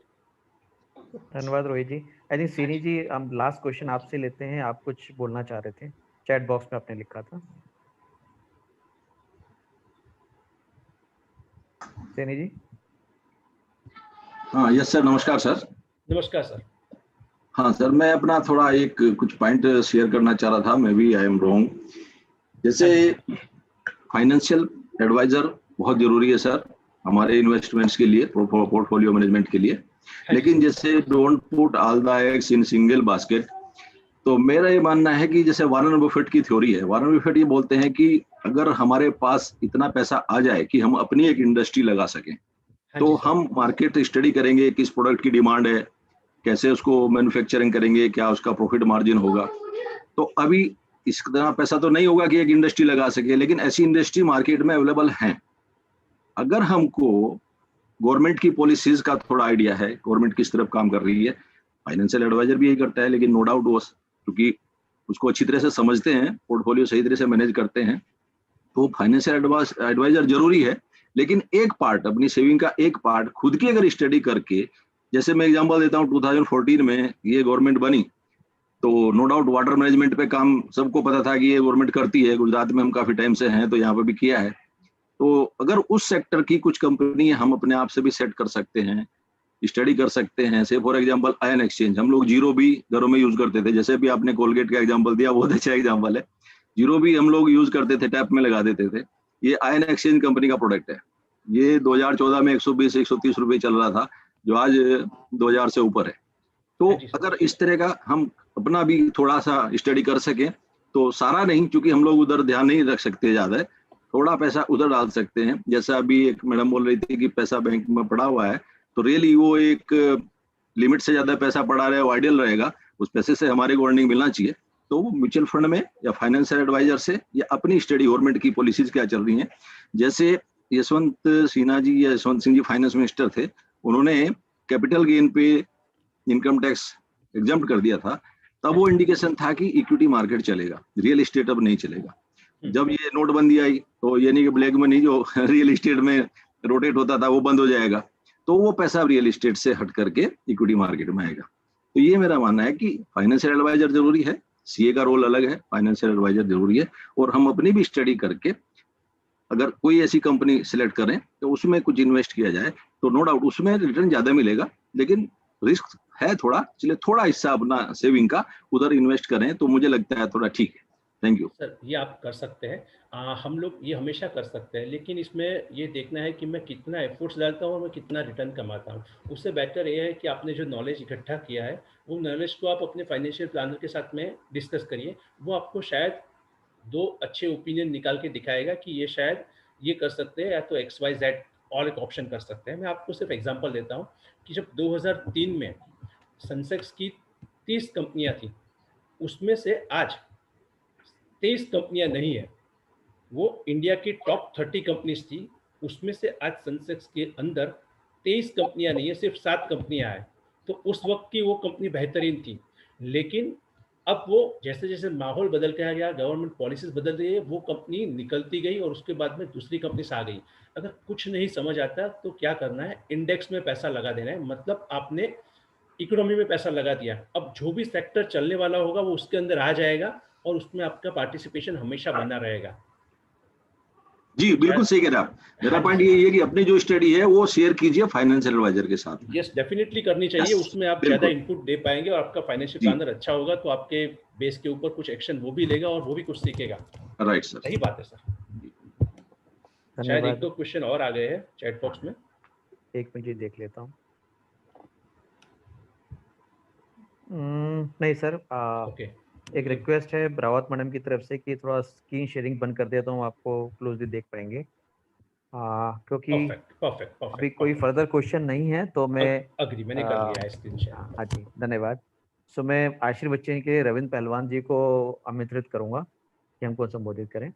धन्यवाद रोहित जी। आई थिंक सीनी जी, हम लास्ट क्वेश्चन आपसे लेते हैं। आप कुछ बोलना चाह रहे थे, चैट बॉक्स में आपने लिखा था। सीनी जी। हाँ, यस सर, नमस्कार सर। नमस्कार सर। हाँ सर, मैं अपना थोड़ा एक कुछ पॉइंट शेयर करना चाह रहा था। मैं भी आई एम रॉन्ग। जैसे फाइनेंशियल एडवाइजर बहुत जरूरी है सर हमारे इन्वेस्टमेंट्स के लिए, पोर्टफोलियो मैनेजमेंट के लिए। लेकिन जैसे don't put all the eggs in single basket. तो मेरा ये मानना है कि जैसे वारेन बफेट की थ्योरी है, वारेन बफेट ये बोलते हैं कि अगर हमारे पास इतना पैसा आ जाए कि हम अपनी एक इंडस्ट्री लगा सकें, तो हम मार्केट स्टडी करेंगे, किस प्रोडक्ट की डिमांड है, कैसे उसको मैन्युफैक्चरिंग करेंगे, क्या उसका प्रॉफिट मार्जिन होगा। तो अभी इतना पैसा तो नहीं होगा कि एक इंडस्ट्री लगा सके, लेकिन ऐसी इंडस्ट्री मार्केट में अवेलेबल हैं। अगर हमको गवर्नमेंट की पॉलिसीज का थोड़ा आइडिया है, गवर्नमेंट किस तरफ काम कर रही है, फाइनेंशियल एडवाइजर भी यही करता है, लेकिन नो डाउट वो क्योंकि उसको अच्छी तरह से समझते हैं, पोर्टफोलियो सही तरह से मैनेज करते हैं, तो फाइनेंशियल एडवाइजर जरूरी है। लेकिन एक पार्ट, अपनी सेविंग का एक पार्ट खुद की अगर स्टडी करके, जैसे मैं एग्जांपल देता हूँ, 2014 में ये गवर्नमेंट बनी तो नो डाउट वाटर मैनेजमेंट पे काम सबको पता था कि ये गवर्नमेंट करती है, गुजरात में हम काफी टाइम से हैं तो यहाँ पे भी किया है। तो अगर उस सेक्टर की कुछ कंपनी हम अपने आप से भी सेट कर सकते हैं, स्टडी कर सकते हैं। से फॉर एग्जांपल आयन एक्सचेंज, हम लोग जीरो भी घरों में यूज करते थे, जैसे भी आपने कोलगेट का एग्जांपल दिया, बहुत अच्छा एग्जांपल है। जीरो भी हम लोग यूज करते थे, टैप में लगा देते थे। ये आयन एक्सचेंज कंपनी का प्रोडक्ट है। ये 2014 में 120-130 रुपए चल रहा था, जो आज 2000 से ऊपर है। तो अगर इस तरह का हम अपना भी थोड़ा सा स्टडी कर सकें, तो सारा नहीं, क्योंकि हम लोग उधर ध्यान नहीं रख सकते ज्यादा, थोड़ा पैसा उधर डाल सकते हैं। जैसा अभी एक मैडम बोल रही थी कि पैसा बैंक में पड़ा हुआ है, तो रियली वो एक लिमिट से ज्यादा पैसा पड़ा रहे, वो आइडियल रहेगा। उस पैसे से हमारे को अर्निंग मिलना चाहिए। तो वो म्यूचुअल फंड में या फाइनेंशियल एडवाइजर से, या अपनी स्टडी, गवर्नमेंट की पॉलिसीज क्या चल रही हैं। जैसे यशवंत सिन्हा जी या यशवंत सिंह जी फाइनेंस मिनिस्टर थे, उन्होंने कैपिटल गेन पे इनकम टैक्स एग्जम्प्ट कर दिया था। तब वो इंडिकेशन था कि इक्विटी मार्केट चलेगा, रियल एस्टेट अब नहीं चलेगा। जब ये नोटबंदी आई तो ये नहीं कि ब्लैक मनी जो रियल एस्टेट में रोटेट होता था वो बंद हो जाएगा, तो वो पैसा रियल एस्टेट से हट करके इक्विटी मार्केट में आएगा। तो ये मेरा मानना है कि फाइनेंशियल एडवाइजर जरूरी है, सीए का रोल अलग है, फाइनेंशियल एडवाइजर जरूरी है। और हम अपनी भी स्टडी करके अगर कोई ऐसी कंपनी सिलेक्ट करें तो उसमें कुछ इन्वेस्ट किया जाए, तो नो डाउट उसमें रिटर्न ज्यादा मिलेगा, लेकिन रिस्क है थोड़ा, इसलिए थोड़ा हिस्सा अपना सेविंग का उधर इन्वेस्ट करें तो मुझे लगता है थोड़ा ठीक है। Thank you sir. ये आप कर सकते हैं, हम लोग ये हमेशा कर सकते हैं, लेकिन इसमें ये देखना है कि मैं कितना एफर्ट्स डालता हूँ और मैं कितना रिटर्न कमाता हूँ। उससे बेटर ये है कि आपने जो नॉलेज इकट्ठा किया है, वो नॉलेज को आप अपने फाइनेंशियल प्लानर के साथ में डिस्कस करिए। वो आपको शायद 2 अच्छे ओपिनियन निकाल के दिखाएगा कि ये शायद ये कर सकते हैं, या तो XYZ और एक ऑप्शन कर सकते हैं। मैं आपको सिर्फ एग्जांपल देता हूँ कि जब 2003 में सेंसेक्स की 30 कंपनियां थी, उसमें से आज 23 कंपनियां नहीं है। वो इंडिया की टॉप 30 कंपनीज थी, उसमें से आज सेंसेक्स के अंदर 23 कंपनियां नहीं है, सिर्फ 7 कंपनियां हैं। तो उस वक्त की वो कंपनी बेहतरीन थी, लेकिन अब वो जैसे जैसे माहौल बदल के आ गया, गवर्नमेंट पॉलिसीज बदल रही है, वो कंपनी निकलती गई और उसके बाद में दूसरी कंपनीज आ गई। अगर कुछ नहीं समझ आता तो क्या करना है, इंडेक्स में पैसा लगा देना है। मतलब आपने इकोनॉमी में पैसा लगा दिया, अब जो भी सेक्टर चलने वाला होगा वो उसके अंदर आ जाएगा और उसमें आपका पार्टिसिपेशन हमेशा बना रहेगा। जी, बिल्कुल सही कह रहे हैं आप। मेरा पॉइंट ये है कि अपनी जो स्टडी है वो शेयर कीजिए फाइनेंशियल एडवाइजर के साथ। यस, डेफिनेटली करनी चाहिए। उसमें आप ज्यादा इनपुट दे पाएंगे और आपका फाइनेंशियल प्लानर अच्छा होगा तो आपके बेस के ऊपर कुछ एक्शन वो भी लेगा और वो भी कुछ सीखेगा। राइट सर, सही बात है सर। शायद 1-2 क्वेश्चन और आ गए हैं चैट बॉक्स में, एक मिनट देख लेता हूँ। नहीं सर, ओके। एक रिक्वेस्ट है ब्रावत मैडम की तरफ से कि थोड़ा स्क्रीन शेयरिंग बंद कर दिया तो हम आपको क्लोजली देख पाएंगे, क्योंकि परफेक्ट। अभी कोई फर्दर क्वेश्चन नहीं है तो मैं अग्री, मैंने कर लिया है स्क्रीन शेयर। हाँ जी, धन्यवाद। सो मैं आशीर्वाद बच्चन के रविंद्र पहलवान जी को आमंत्रित करूंगा कि हमको संबोधित करें।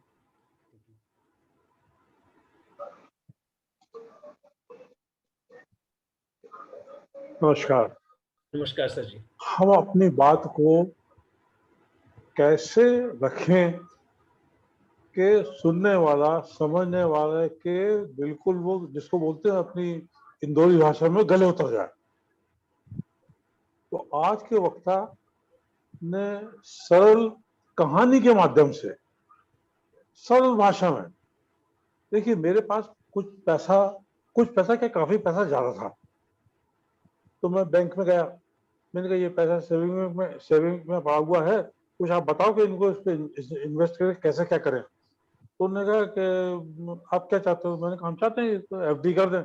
नमस्कार सर जी। हम अपनी बात को कैसे रखें कि सुनने वाला, समझने वाले के बिल्कुल वो जिसको बोलते हैं अपनी इंदौरी भाषा में गले उतर जाए। तो आज के वक्ता ने सरल कहानी के माध्यम से, सरल भाषा में, देखिए मेरे पास कुछ पैसा क्या, काफी पैसा ज्यादा था, तो मैं बैंक में गया, मैंने कहा ये पैसा सेविंग में पड़ा हुआ है, कुछ आप बताओ कि इनको इस पे इन्वेस्ट करें, कैसे क्या करें। तो उन्होंने कहा कि आप क्या चाहते हो, मैंने कहा हम चाहते हैं तो एफडी कर दें।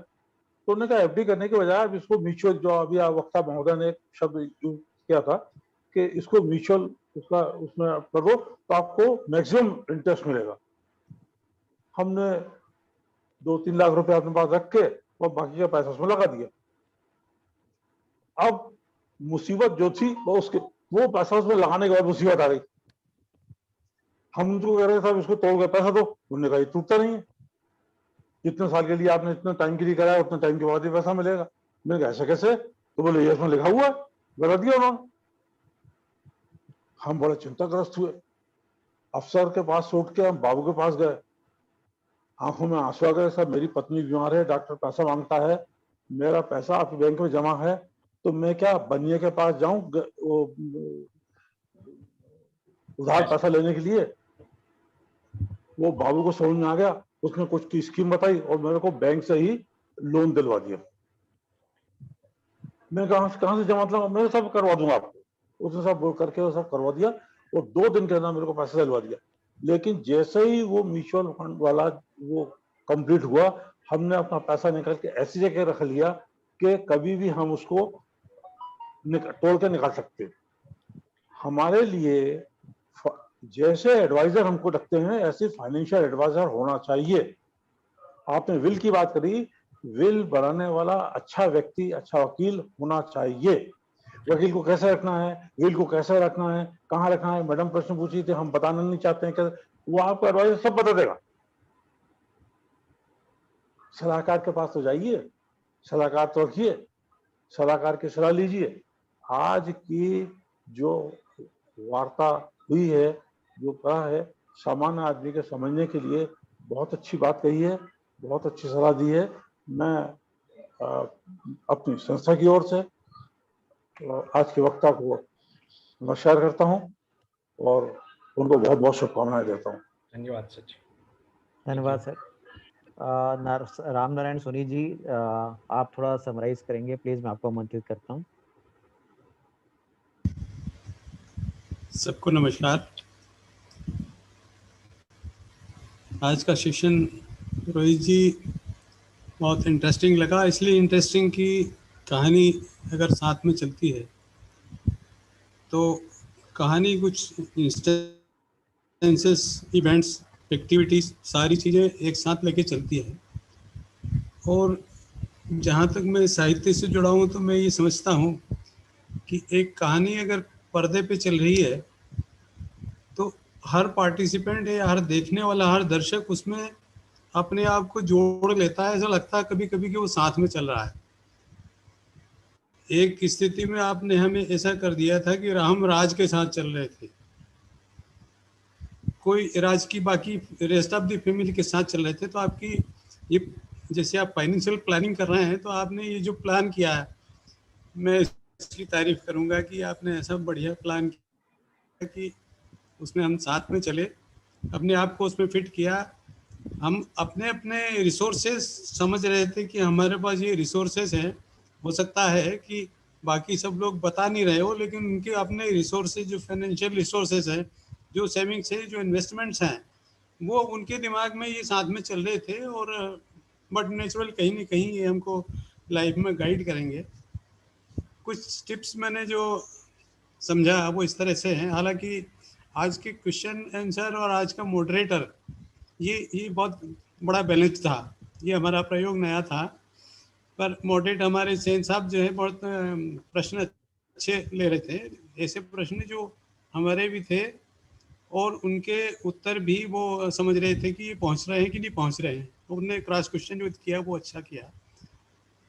तो उन्होंने कहा एफडी करने के बजाय आप इसको म्यूचुअल, जो अभी वक्ता महोदय ने एक शब्द यूज किया था कि इसको म्यूचुअल उसका उसमें करो तो आपको मैक्सिमम इंटरेस्ट मिलेगा। हमने 2-3 लाख रुपए अपने पास रख के और बाकी का पैसा उसमें लगा दिया। अब मुसीबत जो थी वो पैसा उसमें लगाने के बाद मुसीबत आ गई। हम उनको कह रहे थे इसको तोड़ के पैसा दो, उन्होंने कहा ये टूटता नहीं है, जितने साल के लिए आपने इतने टाइम के लिए कराया उतने टाइम के बाद ही पैसा मिलेगा। मैंने कहा ऐसे कैसे, तो बोले ये इसमें लिखा हुआ है, लगा दिया उन्होंने। हम बड़े चिंताग्रस्त हुए, अफसर के पास उठ के हम बाबू के पास गए, आंखों में आंसू आ गए, साहब मेरी पत्नी बीमार है, डॉक्टर पैसा मांगता है, मेरा पैसा आपके बैंक में जमा है, तो मैं क्या बनिए के पास जाऊं उधार पैसा लेने के लिए। वो बाबू को समझ में आ गया, उसने कुछ की स्कीम बताई और मेरे को बैंक से ही लोन दिलवा दिया। मैं कहां से जमा था, मैं सब करवा दूंगा आपको, उसने सब बोल करके वो सब करवा दिया और 2 दिन के अंदर मेरे को पैसा दिलवा दिया। लेकिन जैसे ही वो म्यूचुअल फंड वाला वो कंप्लीट हुआ, हमने अपना पैसा निकाल के ऐसी जगह रख लिया कि कभी भी हम उसको तोड़ के निकाल सकते। हमारे लिए जैसे एडवाइजर हमको रखते हैं ऐसे फाइनेंशियल एडवाइजर होना चाहिए। आपने विल की बात करी, विल बनाने वाला अच्छा व्यक्ति, अच्छा वकील होना चाहिए। वकील को कैसे रखना है, विल को कैसे रखना है, कहाँ रखना है, मैडम प्रश्न पूछी थे, हम बताना नहीं चाहते हैं कैसे, वो आपको एडवाइजर सब बता देगा। सलाहकार के पास तो जाइए, सलाहकार तो रखिए, सलाहकार की सलाह लीजिए। आज की जो वार्ता हुई है, जो कहा है, सामान्य आदमी के समझने के लिए बहुत अच्छी बात कही है, बहुत अच्छी सलाह दी है। मैं अपनी संस्था की ओर से आज के वक्ता को नमस्कार करता हूं और उनको बहुत बहुत शुभकामनाएं देता हूं। धन्यवाद सर। धन्यवाद सर। राम नारायण सोनी जी, आप थोड़ा समराइज करेंगे प्लीज, मैं आपको आमंत्रित करता हूं। सबको नमस्कार। आज का सेशन रोहित जी बहुत इंटरेस्टिंग लगा, इसलिए इंटरेस्टिंग कि कहानी अगर साथ में चलती है तो कहानी कुछ इंस्टेंसेस, इवेंट्स, एक्टिविटीज़, सारी चीज़ें एक साथ लेके चलती है। और जहाँ तक मैं साहित्य से जुड़ा हूँ तो मैं ये समझता हूँ कि एक कहानी अगर पर्दे पे चल रही है तो हर पार्टिसिपेंट या हर देखने वाला, हर दर्शक उसमें अपने आप को जोड़ लेता है। ऐसा लगता है कभी कभी कि वो साथ में चल रहा है। एक स्थिति में आपने हमें ऐसा कर दिया था कि हम राज के साथ चल रहे थे, कोई राज की बाकी रेस्ट ऑफ द फैमिली के साथ चल रहे थे। तो आपकी ये, जैसे आप फाइनेंशियल प्लानिंग कर रहे हैं तो आपने ये जो प्लान किया है, मैं इसकी तारीफ करूंगा कि आपने ऐसा बढ़िया प्लान किया कि उसमें हम साथ में चले, अपने आप को उसमें फिट किया। हम अपने अपने रिसोर्सेज समझ रहे थे कि हमारे पास ये रिसोर्सेज हैं, हो सकता है कि बाकी सब लोग बता नहीं रहे हो, लेकिन उनके अपने रिसोर्सेज, जो फाइनेंशियल रिसोर्सेज हैं, जो सेविंग्स है, जो इन्वेस्टमेंट्स हैं, वो उनके दिमाग में ये साथ में चल रहे थे। और बट नेचुरल कहीं ना कहीं ये हमको लाइफ में गाइड करेंगे। कुछ टिप्स मैंने जो समझा वो इस तरह से हैं। हालांकि आज के क्वेश्चन आंसर और आज का मॉडरेटर ये बहुत बड़ा बैलेंस था। ये हमारा प्रयोग नया था, पर मॉडरेट हमारे सेन साहब जो है बहुत प्रश्न अच्छे ले रहे थे, ऐसे प्रश्न जो हमारे भी थे और उनके उत्तर भी वो समझ रहे थे कि ये पहुंच रहे हैं कि नहीं पहुंच रहे हैं। उन्होंने क्रॉस क्वेश्चन जो किया वो अच्छा किया।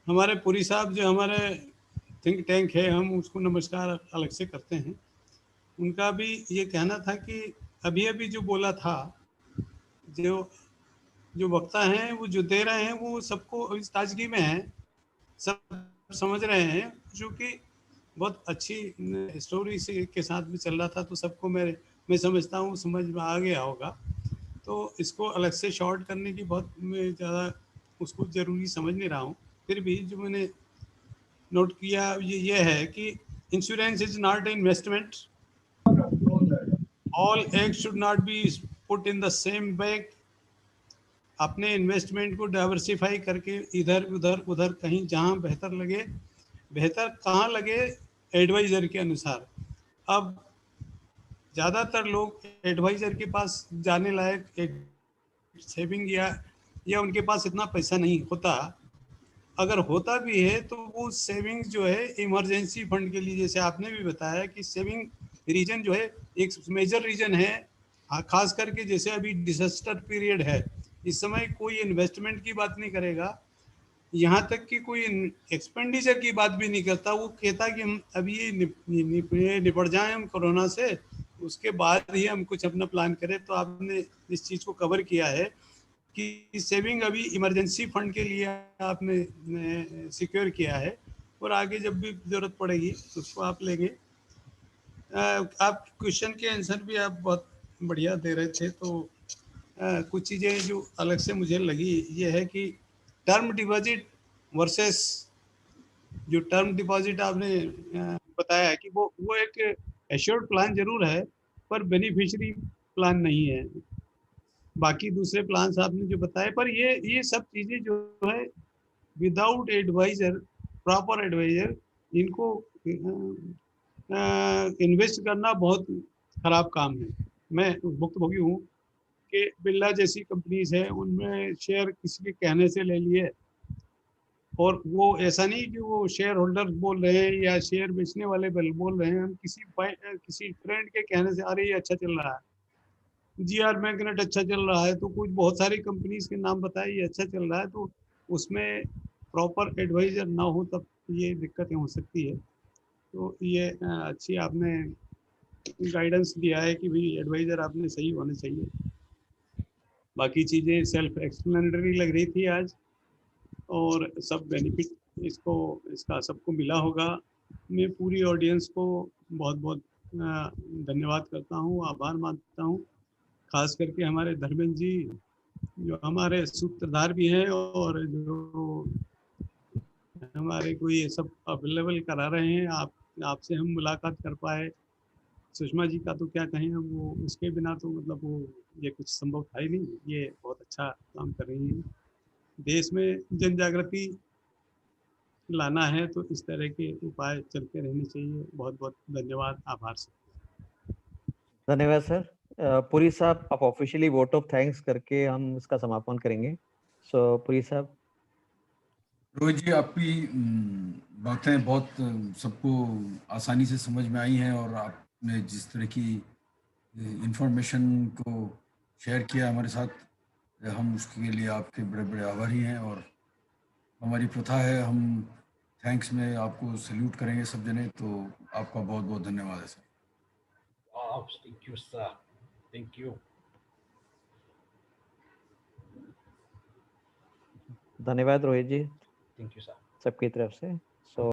हमारे पुरी साहब जो हमारे थिंक टैंक है, हम उसको नमस्कार अलग से करते हैं। उनका भी ये कहना था कि अभी अभी जो बोला था, जो वक्ता हैं वो जो दे रहे हैं वो सबको इस ताजगी में है, सब समझ रहे हैं, जो कि बहुत अच्छी स्टोरी से के साथ में चल रहा था, तो सबको मैं समझता हूँ समझ में आ गया होगा। तो इसको अलग से शॉर्ट करने की बहुत मैं ज़्यादा उसको ज़रूरी समझ नहीं रहा हूँ। फिर भी जो मैंने नोट किया ये है कि insurance is not investment, all egg should not be put in the same bag. अपने इन्वेस्टमेंट को डाइवर्सिफाई करके इधर उधर उधर कहीं जहाँ बेहतर लगे, बेहतर कहाँ लगे एडवाइजर के अनुसार। अब ज़्यादातर लोग एडवाइजर के पास जाने लायक सेविंग या उनके पास इतना पैसा नहीं होता। अगर होता भी है तो वो सेविंग्स जो है इमरजेंसी फंड के लिए, जैसे आपने भी बताया कि सेविंग रीजन जो है एक मेजर रीजन है। खास करके जैसे अभी डिजास्टर पीरियड है, इस समय कोई इन्वेस्टमेंट की बात नहीं करेगा, यहाँ तक कि कोई एक्सपेंडिचर की बात भी नहीं करता। वो कहता कि हम अभी ये निपट जाएं हम कोरोना से, उसके बाद ही हम कुछ अपना प्लान करें। तो आपने इस चीज़ को कवर किया है कि सेविंग अभी इमरजेंसी फंड के लिए आपने सिक्योर किया है, और आगे जब भी ज़रूरत पड़ेगी उसको आप लेंगे। आप क्वेश्चन के आंसर भी आप बहुत बढ़िया दे रहे थे। तो कुछ चीज़ें जो अलग से मुझे लगी ये है कि टर्म डिपॉजिट वर्सेस जो टर्म डिपॉजिट आपने बताया कि वो एक एश्योर्ड प्लान जरूर है, पर बेनिफिशियरी प्लान नहीं है। बाकी दूसरे प्लान्स आपने जो बताए, पर ये सब चीज़ें जो है विदाउट एडवाइजर, प्रॉपर एडवाइजर, इनको इन्वेस्ट करना बहुत खराब काम है। मैं भुक्तभोगी हूँ कि बिरला जैसी कंपनीज है उनमें शेयर किसी के कहने से ले लिए, और वो ऐसा नहीं कि वो शेयर होल्डर बोल रहे हैं या शेयर बेचने वाले बोल रहे हैं, हम किसी फ्रेंड के कहने से अरे ये अच्छा चल रहा है, जीआर मैग्नेट अच्छा चल रहा है, तो कुछ बहुत सारी कंपनीज के नाम बताए ये अच्छा चल रहा है, तो उसमें प्रॉपर एडवाइजर ना हो तब ये दिक्कतें हो सकती है। तो ये अच्छी आपने गाइडेंस दिया है कि भाई एडवाइजर आपने सही होने चाहिए। बाकी चीज़ें सेल्फ एक्सप्लेनेटरी लग रही थी आज, और सब बेनिफिट इसका सबको मिला होगा। मैं पूरी ऑडियंस को बहुत बहुत धन्यवाद करता हूँ, आभार मानता हूँ। खास करके हमारे धर्मेंद्र जी जो हमारे सूत्रधार भी हैं और जो हमारे को ये सब अवेलेबल करा रहे हैं। आपसे हम मुलाकात कर पाए, सुषमा जी का तो क्या कहें हम, वो उसके बिना तो मतलब वो ये कुछ संभव था ही नहीं। ये बहुत अच्छा काम कर रही हैं। देश में जन जागृति लाना है तो इस तरह के उपाय चलते रहने चाहिए। बहुत बहुत धन्यवाद, आभार से। धन्यवाद सर। पुरी साहब, आप ऑफिशियली वोट ऑफ थैंक्स करके हम इसका समापन करेंगे। सो पुरी साहब। रोहित जी, आपकी बातें बहुत सबको आसानी से समझ में आई हैं, और आपने जिस तरह की इंफॉर्मेशन को शेयर किया हमारे साथ, हम उसके लिए आपके बड़े बड़े आभारी हैं। और हमारी प्रथा है, हम थैंक्स में आपको सैल्यूट करेंगे सब जने। तो आपका बहुत बहुत धन्यवाद है sir. Thank you sir, thank you. धन्यवाद Rohit ji, thank you sir, सबकी तरफ से। सो